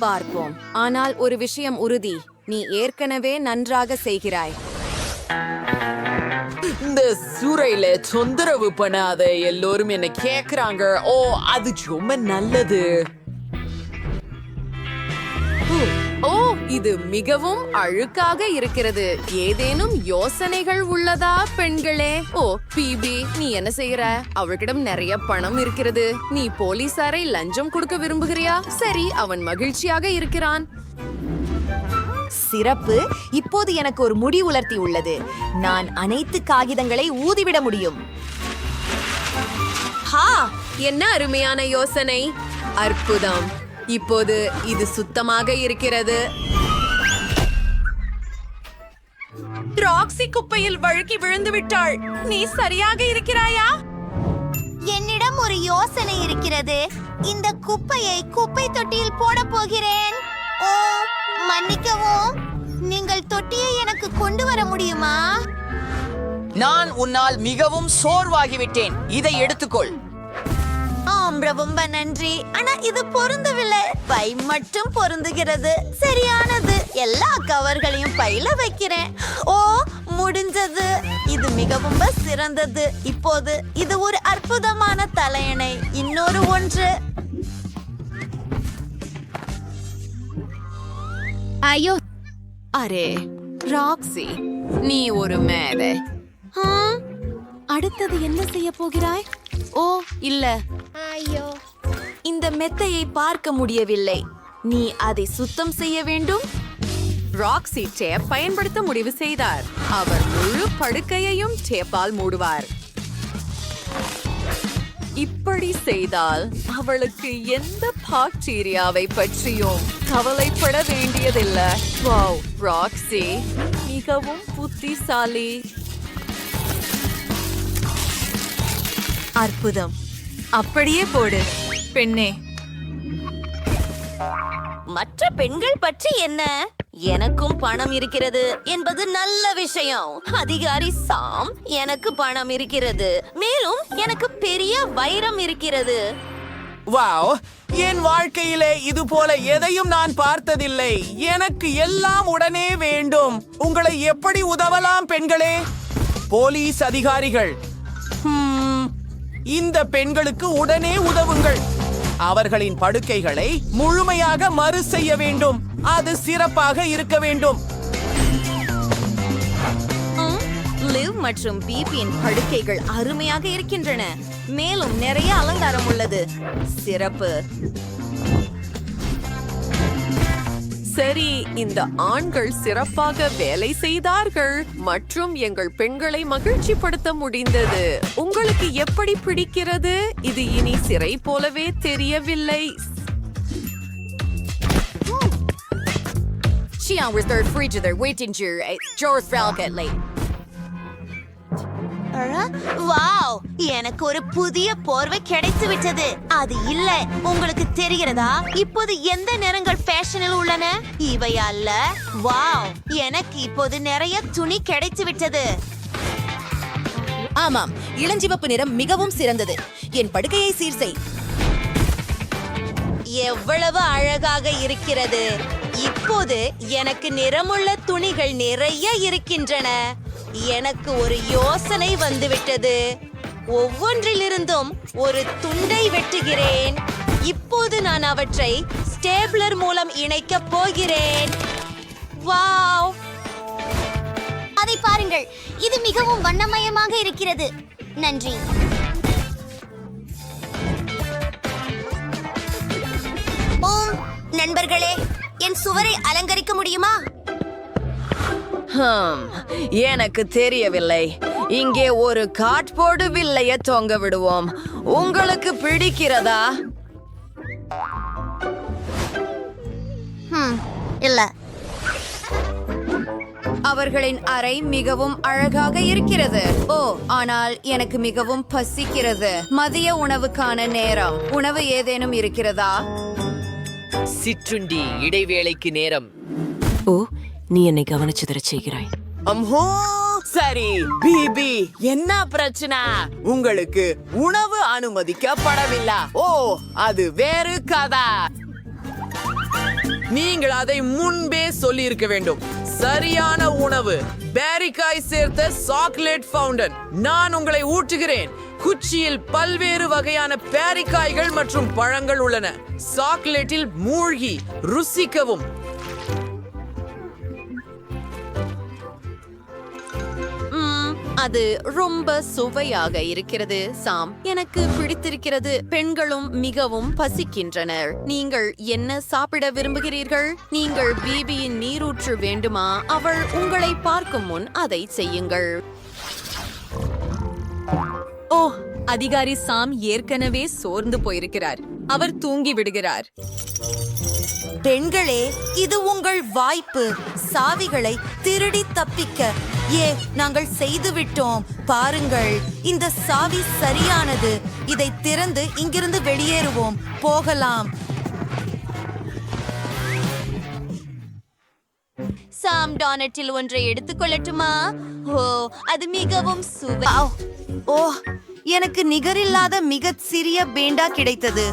பார்ப்போம். ஆனால் ஒரு விஷயம் உறுதி, நீ ஏற்கனவே நன்றாக செய்கிறாய். இந்த சூறையில தொந்தரவு பண்ணாத எல்லோரும் என்ன கேக்குறாங்க. ஓ, அது ரொம்ப நல்லது. ஓ, இது மிகவும் அழுக்காக இருக்கிறது. ஏதேனும் யோசனைகள் உள்ளதா பெண்களே? ஓ பிபி, நீ என்ன செய்யற? அவர்களிடம் நிறைய பணம் இருக்கிறது. நீ போலீசாரை லஞ்சம் கொடுக்க விரும்புகிறியா? சரி, அவன் மகிழ்ச்சியாக இருக்கிறான். சிறப்பு. இப்போது எனக்கு ஒரு முடி உலர்த்தி உள்ளது. நான் அனைத்து காகிதங்களை ஊதிவிட முடியும். ஹா, என்ன அருமையான யோசனை. அற்புதம். இப்போது இது சுத்தமாக இருக்கிறது. ராக்ஸி குப்பையில் வழுக்கி விழுந்து விட்டாள். நீ சரியாக இருக்கிறாயா? என்னிடம் ஒரு யோசனை இருக்கிறது. இந்த குப்பையை குப்பை தொட்டியில் போட போகிறேன். ஓ, மன்னிக்கவும். நீங்கள் தொட்டியை எனக்கு கொண்டு வர முடியுமா? நான் உன்னால் மிகவும் சோர்வாகிவிட்டேன். இதை எடுத்துக்கொள். ரொம்ப நன்றி. ஆனா இது பொருந்தவில்லை. பை மட்டும் பொருந்துகிறது. சரியானது. எல்லா கவர்களையும் பையில வைக்கிறேன். ஓ, முடிஞ்சது. இது மிகவும் சிறந்தது. இப்போது இது ஒரு அற்புதமான தலையணை. இன்னொரு ஒன்று. ஐயோ, அரே ராக்ஸி, நீ ஒரு மேதை. அடுத்தது என்ன செய்ய போகிறாய்? ஓ இல்ல, ஐயோ, இந்த மெத்தையை பார்க்க முடியவில்லை. நீ அதை சுத்தம் செய்ய வேண்டும். ராக்ஸி டேப் பயன்படுத்த முடிவு செய்தார். அவர் முழு படுக்கையையும் டேப்பால் மூடுவார். இப்படி செய்தால் அவளுக்கு எந்த பாக்டீரியாவை பற்றியும் கவலைப்பட வேண்டியதில்லை. வாவ், ராக்ஸி மிகவும் புத்திசாலி. அற்புதம். அப்படியே போடு பெண்ணே. மற்ற பெண்கள் பற்றி என்ன? எனக்கும் பணம் இருக்கிறது என்பது நல்ல விஷயம். அதிகாரி சாம், எனக்கு பணம் இருக்கிறது. மேலும் எனக்கு பெரிய வைரம் இருக்கிறது. வாவ், என் வாழ்க்கையிலே இது போல எதையும் நான் பார்த்ததில்லை. எனக்கு எல்லாம் உடனே வேண்டும். உங்களை எப்படி உதவலாம் பெண்களே? போலீஸ் அதிகாரிகள், இந்த பெண்களுக்கு உடனே உதவுங்கள். அவர்களின் படுக்கைகளை முழுமையாக மறு செய்ய வேண்டும். அது சிறப்பாக இருக்க வேண்டும். லிவ் மற்றும் பிபியின் படுக்கைகள் அருமையாக இருக்கின்றன. மேலும் நிறைய அலங்காரம் உள்ளது. சிறப்பு. சரி, இந்த ஆண்கள் சிறப்பாக வேலை செய்தார்கள் மற்றும் எங்கள் பெண்களை மகிழ்ச்சிப்படுத்த முடிந்தது. உங்களுக்கு எப்படி பிடிக்கிறது? இது இனி சிறை போலவே தெரியவில்லை. Chiang was third frigider waiting to George Falcon late. Wow, எனக்கு ஒரு புதிய போர்வை கிடைத்து விட்டது. அது இல்ல, உங்களுக்கு தெரிகிறதா இப்போது எந்த நிறங்கள் ஃபேஷனில் உள்ளன? இவை அல்ல. வாவ், எனக்கு இப்போது நிறைய துணி கிடைத்து விட்டது. ஆமாம், இளஞ்சிவப்பு நிறம் மிகவும் சிறந்தது. என் படுக்கையை சீர் செய். எவ்வளவு அழகாக இருக்கிறது. இப்போது எனக்கு நிறமுள்ள துணிகள் நிறைய இருக்கின்றன. எனக்கு ஒரு யோசனை வந்துவிட்டது. ஒவ்வொன்றிலிருந்தும் ஒரு துண்டை வெட்டுகிறேன். இப்போது நான் அவற்றை ஸ்டேப்லர் மூலம் இணைக்கப் போகிறேன். வாவ், அதை பாருங்கள், இது மிகவும் வண்ணமயமாக இருக்கிறது. நன்றி. நண்பர்களே, என் சுவரை அலங்கரிக்க முடியுமா? எனக்கு தெரியவில்லை. இங்கே ஒரு கார்ட்போர்டு வில்லைய தொங்க விடுவோம். உங்களுக்கு பிடிக்கிறதா? இல்ல. அவர்களின் அறை மிகவும் அழகாக இருக்கிறது. ஓ, ஆனால் எனக்கு மிகவும் பசிக்கிறது. மதிய உணவுக்கான நேரம். உணவு ஏதேனும் இருக்கிறதா? சிற்றுண்டி இடைவேளைக்கு நேரம். ஓ, நீ என்னை கவனிச்சுதர செய்கிறாய். அம்ஹோ, சரி பிபி, என்ன பிரச்சனை? உங்களுக்கு உணவு அனுமதிக்கப்படவில்லை. ஓ, அது வேறு கதை. நீங்கள் அதை முன்பே சொல்லி இருக்க வேண்டும். சரியான உணவு, பேரிக்காய் சேர்த்த சாக்லேட் ஃபவுண்டன். நான் உங்களை ஊட்டுகிறேன். குச்சியில் பல்வேறு வகையான பேரிக்காய்கள் மற்றும் பழங்கள் உள்ளன. சாக்லேட்டில் மூழ்கி ருசிக்கவும். அது ரொம்ப சுவையாக இருக்கிறது. சாம், எனக்கு பிடித்திருக்கிறது. பெண்களும் மிகவும் பசிக்கின்றனர். நீங்கள் என்ன சாப்பிட விரும்புகிறீர்கள்? நீங்கள் பிபியின் நீரூற்று வேண்டுமா? அவள் உங்களை பார்க்கும் முன் அதை செய்யுங்கள். ஓ, அதிகாரி சாம் ஏற்கனவே சோர்ந்து போயிருக்கிறார். அவர் தூங்கி விடுகிறார். பெண்களே, இது உங்கள் வாய்ப்பு. சாவிகளை திருடி தப்பிக்க. நாங்கள் செய்து விட்டோம். பாருங்கள், இந்த சாவி சரியானது. இதை திறந்து இங்கிருந்து வெளியேறுவோம். போகலாம். சாம் டானட்டில் ஒன்றை எடுத்துக்கொள்ளட்டுமா? ஓ, அது மிகவும் சுவை. ஓ, எனக்கு நிகரில்லாத மிக சிறிய பேண்டா கிடைத்தது.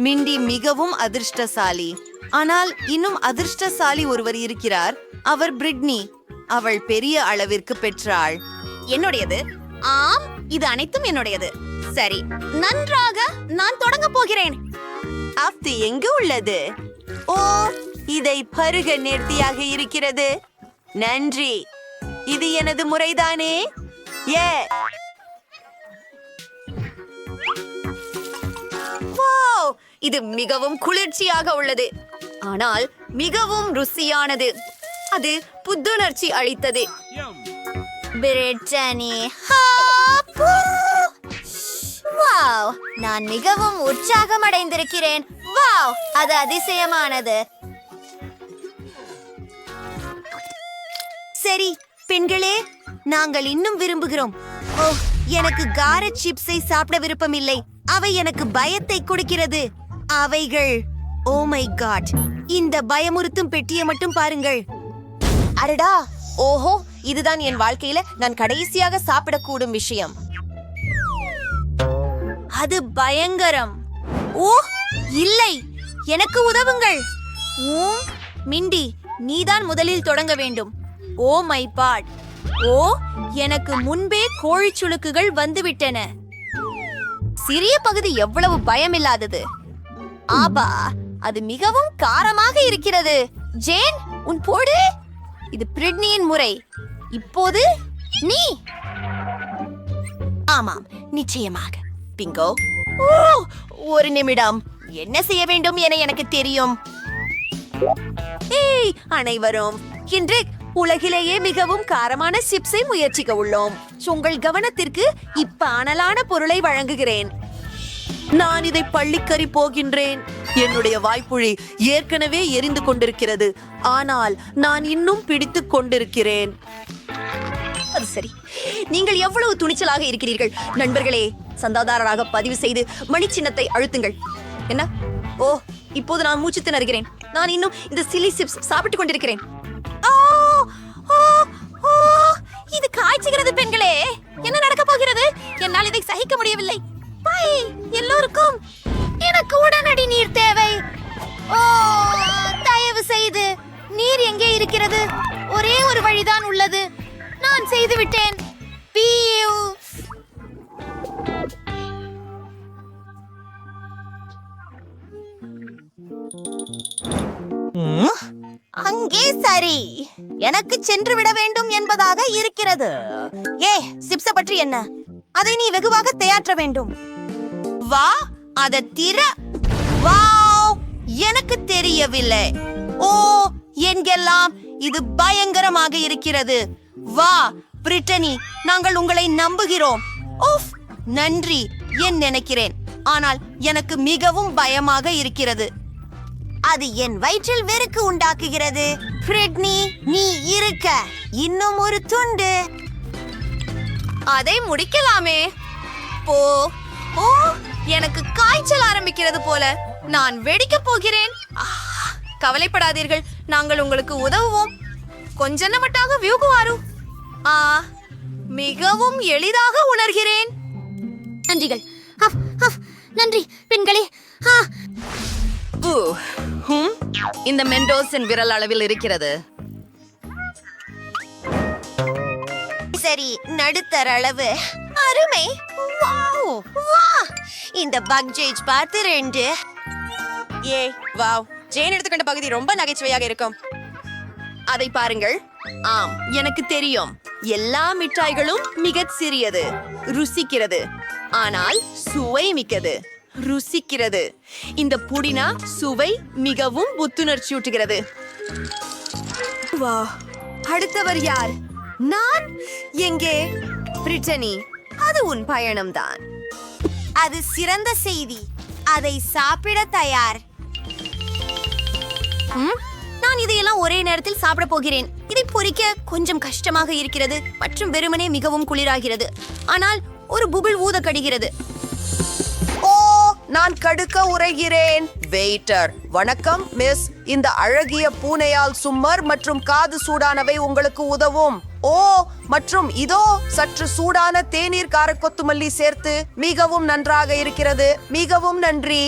மிண்டி மிகவும் அதிர்ஷ்டசாலி. ஆனால் இன்னும் அதிர்ஷ்டசாலி ஒருவர் இருக்கிறார். அவர் பிரிட்னி. அவள் பெரிய அளவிற்கு பெற்றாள். என்னுடையது? ஆம், இது அனைத்தும் என்னுடையது. சரி, நன்றாக, நான் தொடங்க போகிறேன். அப்தி எங்கு உள்ளது? ஓ, இதை பருக நேர்த்தியாக இருக்கிறது. நன்றி. இது எனது முறைதானே? இது மிகவும் குளிர்ச்சியாக உள்ளது, ஆனால் மிகவும் ருசியானது. அது புத்துணர்ச்சி அளித்தது. பிரிட்டனி, வாவ், நான் மிகவும் உற்சாகம் அடைந்திருக்கிறேன். வாவ், அது அதிசயமானது. சரி பெண்களே, நாங்கள் இன்னும் விரும்புகிறோம். ஓ, எனக்கு காரட் சிப்ஸை சாப்பிட விருப்பமில்லை. அவை எனக்கு பயத்தை கொடுக்கிறது. அவைகள், ஓ மை காட், இந்த பயமுறுத்தும் பெட்டியை மட்டும் பாருங்கள். அடடா, ஓஹோ, இதுதான் என் வாழ்க்கையில நான் கடைசியாக சாப்பிடக்கூடும் விஷயம். அது பயங்கரம். ஓ இல்லை, எனக்கு உதவுங்கள். மிண்டி, நீதான் முதலில் தொடங்க வேண்டும். ஓ மை காட். ஓ, எனக்கு முன்பே கோழிச்சுளுக்குகள் வந்துவிட்டன. சிறிய பகுதி எவ்வளவு பயமில்லாதது. ஆபா, அது மிகவும் காரமாக இருக்கிறது. ஜேன், உன் போடு. இது பிரிட்னியின் முறை. இப்போது நீ. ஆமாம், நிச்சயமாக. பிங்கோ. ஓ, ஒரு நிமிடம். என்ன செய்ய வேண்டும் என எனக்கு தெரியும். ஏய் அனைவரும், இன்று உலகிலேயே மிகவும் காரமான சிப்ஸை முயற்சிக்க உள்ளோம். உங்கள் கவனத்திற்கு இப்ப அனலான பொருளை வழங்குகிறேன். நான் இதை பள்ளிக்கறி போகின்றேன். என்னுடைய வாய்ப்புழி ஏற்கனவே எரிந்து கொண்டிருக்கிறது, ஆனால் நான் இன்னும் பிடித்துக் கொண்டிருக்கிறேன். அது சரி, நீங்கள் எவ்வளவு துணிச்சலாக இருக்கிறீர்கள் நண்பர்களே. சந்தாதாரராக பதிவு செய்து மணி சின்னத்தை அழுத்துங்கள். என்ன? ஓ, இப்போது நான் மூச்சு திணறுகிறேன். நான் இன்னும் இந்த சில்லி சிப்ஸ் சாப்பிட்டுக் கொண்டிருக்கிறேன். இது காய்ச்சுகிறது பெண்களே. என்ன நடக்க போகிறது? என்னால் இதை சகிக்க முடியவில்லை. பை எல்லோருக்கும் எனக்கு உடனடி நீர் தேவை. ஓ, தயவு செய்து நீர் எங்கே இருக்கிறது? ஒரே ஒரு வழிதான் உள்ளது. நான் செய்து விட்டேன். அங்கே சரி, எனக்கு சென்று விட வேண்டும் என்பதாக இருக்கிறது. சிப்ஸ பற்றி என்ன? அதை நீ வெகுவாக தேயாற்ற வேண்டும். வா, அத திற. வாவ், எனக்கு தெரியவில்லை. ஓ, எங்கெல்லாம் இது பயங்கரமாக இருக்கிறது. வா பிரிட்டனி, நாங்கள் உங்களை நம்புகிறோம். ஓஃப், நன்றி என் நினைக்கிறேன். ஆனால் எனக்கு மிகவும் பயமாக இருக்கிறது. அது என் வயிற்றில் வெறுக்கு உண்டாக்குகிறது. பிரிட்னி, நீ இருக்க. இன்னும் ஒரு துண்டு. அதை முடிக்கலாமே. போ. ஓ, எனக்கு காய்ச்சல் ஆரம்பிக்கிறது போல. நான் வெடிக்க போகிறேன். கவலைப்படாதீர்கள், நாங்கள் உங்களுக்கு உதவுவோம். கொஞ்ச மட்டாக வியூகுவாரு. மிகவும் எளிதாக உணர்கிறேன். நன்றிகள். நன்றி பெண்களே. இந்த மெண்டோஸின் விரல் அளவில் இருக்கிறது. சரி, நடுத்தர அளவு. அருமை. வாவ், வா, இந்த பக் ஜேஜ் பார்த்து 2. வாவ், ஜேன் எடுத்துக்கொண்ட பகுதி ரொம்ப நகைச்சுவையாக இருக்கும். அதை பாருங்கள். ஆம், எனக்கு தெரியும். எல்லா மிட்டாய்களும் மிகச் சிறியது, ருசிக்கிறது, ஆனால் சுவை மிக்கது. ருசிக்கிறது. இந்த புடினா சுவை மிகவும் புத்துணர்ச்சியூட்டுகிறது. வா, அடுத்தவர் யார்? நான். எங்கே? பிரிட்டனி, அது உன் பயணம்தான். அது சிறந்த செய்தி. அதை சாப்பிட தயார். நான் இதையெல்லாம் ஒரே நேரத்தில் சாப்பிட போகிறேன். இதை பொரிக்க கொஞ்சம் கஷ்டமாக இருக்கிறது மற்றும் வெறுமனே மிகவும் குளிராகிறது. ஆனால் ஒரு புபிள் ஊத கடிகிறது. ஓ, நான் கடுக்க உரைகிறேன். வெயிட்டர், வணக்கம் மிஸ். இந்த அழகிய பூனையால் சும்மர் மற்றும் காது சூடானவை உங்களுக்கு உதவும். ஓ, மற்றும் இதோ சற்று சூடான தேநீர் கார கொத்துமல்லி சேர்த்து. மிகவும் நன்றாக இருக்கிறது. மிகவும் நன்றி.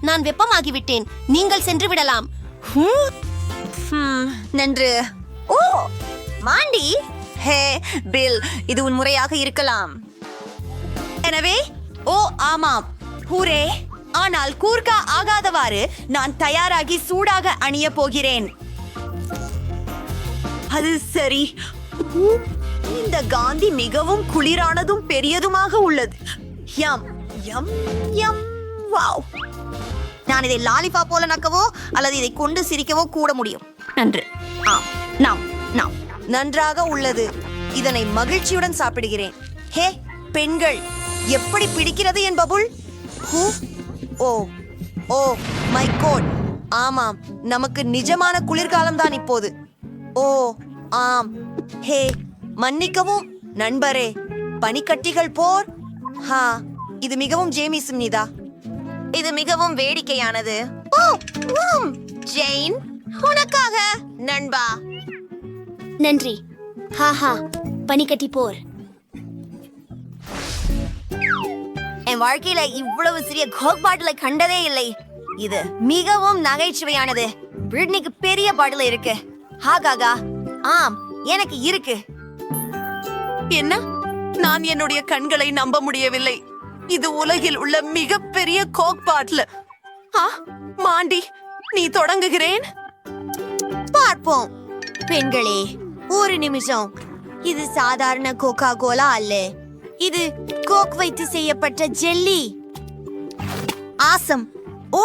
நான் வெப்பமாகிவிட்டேன். நீங்கள் சென்று விடலாம். நன்று. ஓ, மாண்டி. ஹே பில், இது உன் முறையாக இருக்கலாம். எனவே ஓ ஆமாம், ஹூரே. ஆனால் கூர்க்கா ஆகாதவாறு நான் தயாராகி சூடாக அணிய போகிறேன். அது சரி. இந்த காந்தி மிகவும் குளிரானதும் பெரியதுமாக உள்ளது. யம் யம் யம். வாவ், நான் இதை லாலிபாப் போல நக்கவோ அல்லது இதை கொண்டு சிரிக்கவோ கூட முடியும். நன்று. ஆம், நாம் நாம் நன்றாக உள்ளது. இதனை மகிழ்ச்சியுடன் சாப்பிடுகிறேன். ஹே பெண்கள், எப்படி பிடிக்கிறது என் bubble? Oh oh my God. ஆமாம், நமக்கு நிஜமான குளிர்காலம் தான் இப்போது. ஓ ஆம். ஹே, மன்னிக்கவும் நண்பரே. பனிக்கட்டிகள் போர். இது மிகவும் ஜேமிசும் நீதா. இது மிகவும் வேடிக்கையானது. ஓ, ஜெயின், உனக்காக நண்பா. நன்றி. ஹாஹா, பனிக்கட்டி போர். என் வாழ்க்கையில இவ்வளவு சிறிய கோக் பாட்டிலை கண்டதே இல்லை. இது மிகவும் நகைச்சுவையானது. பிரிட்னிக்கு பெரிய பாட்டில் இருக்கு. ஹாகாகா, ஆம், எனக்கு இருக்கு. என்ன? நான் என்னுடைய கண்களை நம்ப முடியவில்லை. இது உலகில் உள்ள மிகப்பெரிய கோக் பாட்டில். மாண்டி, நீ தொடங்குகிறேன். பார்ப்போம். பெண்களே, ஒரு நிமிஷம். இது சாதாரண கோகா கோலா அல்ல. இது கோக் வைத்து செய்யப்பட்ட ஜெல்லி. ஆசம். ஓ,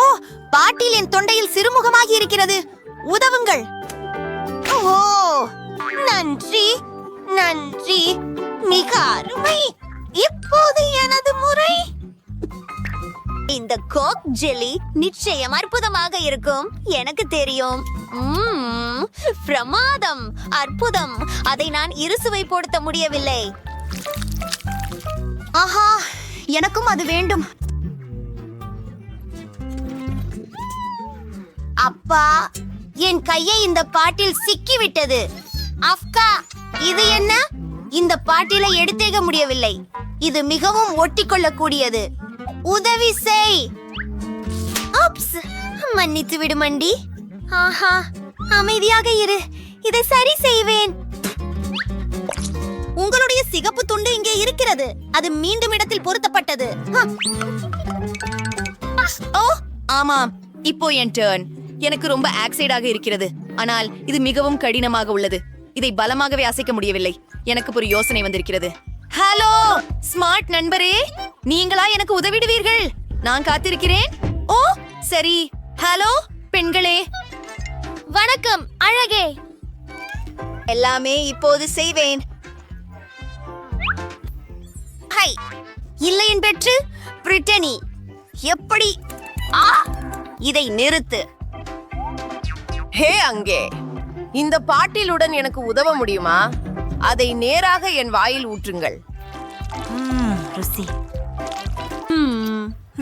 பாட்டில் என் தொண்டையில் சிறுமுகமாகி இருக்கிறது. உதவுங்கள். ஓ, நன்றி நன்றி, மிக அருமை. இப்போது எனது முறை. இந்த இந்த கோக் ஜெல்லி நிச்சயம் அற்புதமாக இருக்கும். எனக்கு தெரியும். பிரமாதம், அற்புதம். அதை நான் இருசுவை போடுத்த முடியவில்லை. ஆஹா, எனக்கும் அது வேண்டும். அப்பா, என் கையை இந்த பாட்டில் சிக்கிவிட்டது. அஃப்கா, இது என்ன? இந்த பாட்டிலை எடுத்தேக முடியவில்லை. இது மிகவும் ஒட்டிக்கொள்ளக்கூடியது. உதவி செய். ஆப்ஸ், மன்னித்து விடு மண்டி. ஆஹா, அமைதியாக இரு. இதை சரி செய்வேன். உங்களுடைய சிகப்பு துண்டு இங்கே இருக்கிறது. அது மீண்டும் இடத்தில் பொருத்தப்பட்டது. ஓ ஆமாம், இப்போ என் டர்ன். எனக்கு ரொம்ப ஆக்சைடாக இருக்கிறது, ஆனால் இது மிகவும் கடினமாக உள்ளது. இதை பலமாகவே அசைக்க முடியவில்லை. எனக்கு ஒரு யோசனை வந்திருக்கிறது. ஹலோ ஸ்மார்ட் நண்பரே, நீங்களா எனக்கு உதவிடுவீர்கள்? நான் காத்திருக்கிறேன். ஓ சரி. ஹலோ பெண்களே. வணக்கம் அழகே. எல்லாமே இப்போது செய்வேன். ஹை, இல்லையன் பெற்று பிரிட்டனி. எப்படி? இதை நிறுத்து. ஹே, அங்கே இந்த பாட்டிலுடன் எனக்கு உதவ முடியுமா? அதை நேராக என் வாயில் ஊற்றுங்கள். ருசி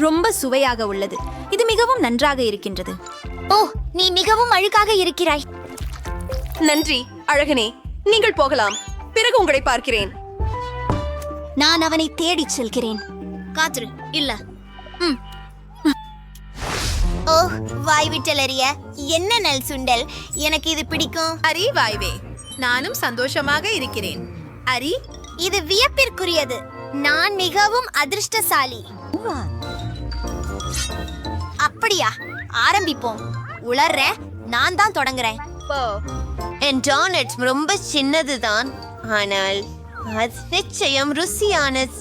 ரொம்ப சுவையாக உள்ளது. இது மிகவும் நன்றாக இருக்கின்றது. ஓ, நீ மிகவும் அழுக்காக இருக்கிறாய். நன்றி அழகனே, நீங்கள் போகலாம். பிறகு உங்களை பார்க்கிறேன். நான் அவனை தேடிச் செல்கிறேன். காற்று இல்ல. ஓ, வாய் விட்டலறிய. என்ன நல் சுண்டல், எனக்கு இது பிடிக்கும். அரி வாய்வே, நானும் சந்தோஷமாக இருக்கிறேன். அரி, இது வியப்பிற்குரியது. நான் மிகவும் அதிர்ஷ்டசாலி. அப்படியா? ஆரம்பிப்போம். உளர்ற, நான் தான் தொடங்குறேன். என் டோனட் ரொம்ப சின்னதுதான், ஆனால் அது நிச்சயம் ருசியானது.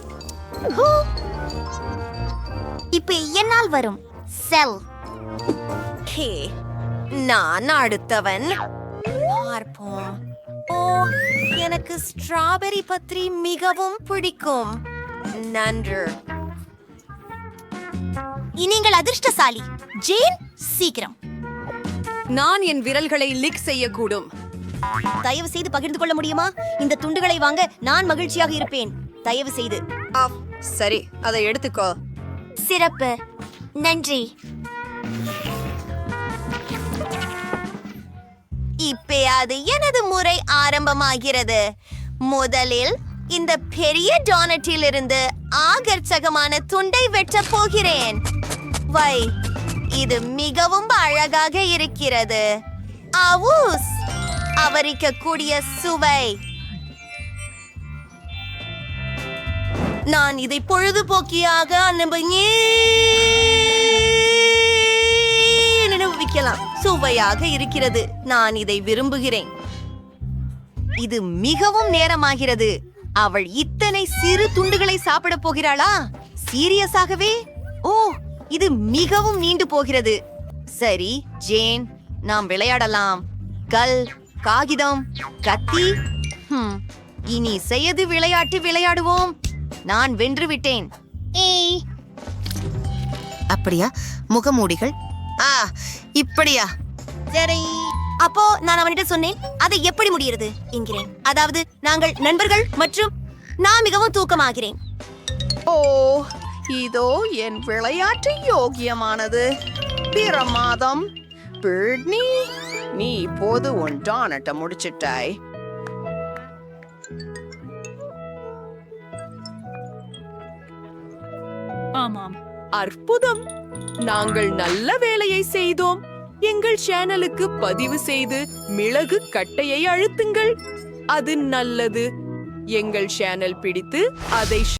இப்ப என்னால் வரும் செல். ஹே, நான் அடுத்தவன். பார்ப்போம். ஓ, எனக்கு ஸ்ட்ராபெரி பத்திரி மிகவும் பிடிக்கும். நன்று. நீங்கள் அதிர்ஷ்டசாலி. ஜேன், சீக்கிரம். நான் என் விரல்களை லிக் செய்யக்கூடும். தயவு செய்து பகிர்ந்து கொள்ள முடியுமா? இந்த துண்டுகளை வாங்க நான் மகிழ்ச்சியாக இருப்பேன். தயவு செய்து. சரி, அதை எடுத்துக்கோ. சிறப்பு, நன்றி. இப்பயாவது எனது முறை ஆரம்பமாகிறது. முதலில் இந்த பெரிய டோனட்டில் இருந்து ஆகர்ஷகமான துண்டை வெட்டப் போகிறேன். வை, இது மிகவும் அழகாக இருக்கிறது. அவுஸ், அவரிக்கக்கூடிய சுவை. நான் இதை பொழுதுபோக்கியாக அனுபவிக்கலாம். சுவையாக இருக்கிறது. நான் இதை விரும்புகிறேன். இது மிகவும் நேரமாகிறது. அவள் இத்தனை சிறு துண்டுகளை சாப்பிட போகிறாளா? சீரியஸாகவே? ஓ, இது மிகவும் நீண்டு போகிறது. சரி ஜேன், நாம் விளையாடலாம். கல், காகிதம், கத்தி. இனி செய்யது விளையாட்டு விளையாடுவோம். நான் வென்று விட்டேன். ஏய், அப்படியா? முகமூடிகள். இப்படியா? சரி. அப்போ நான் அவனிட்ட சொன்னேன், அதை எப்படி முடிகிறது என்கிறேன். அதாவது நாங்கள் நண்பர்கள் மற்றும் நான் மிகவும் தூக்கமாகிறேன். ஓ, இதோ என் விளையாட்டு யோகியமானது. பிரமாதம். பிரிட்னி, நீ இப்போது உன் டானட்டை முடிச்சிட்டாய். ஆமாம், அற்புதம். நாங்கள் நல்ல வேலையை செய்தோம். எங்கள் சேனலுக்கு பதிவு செய்து மிளகு கட்டையை அழுத்துங்கள். அது நல்லது. எங்கள் சேனல் பிடித்து அதை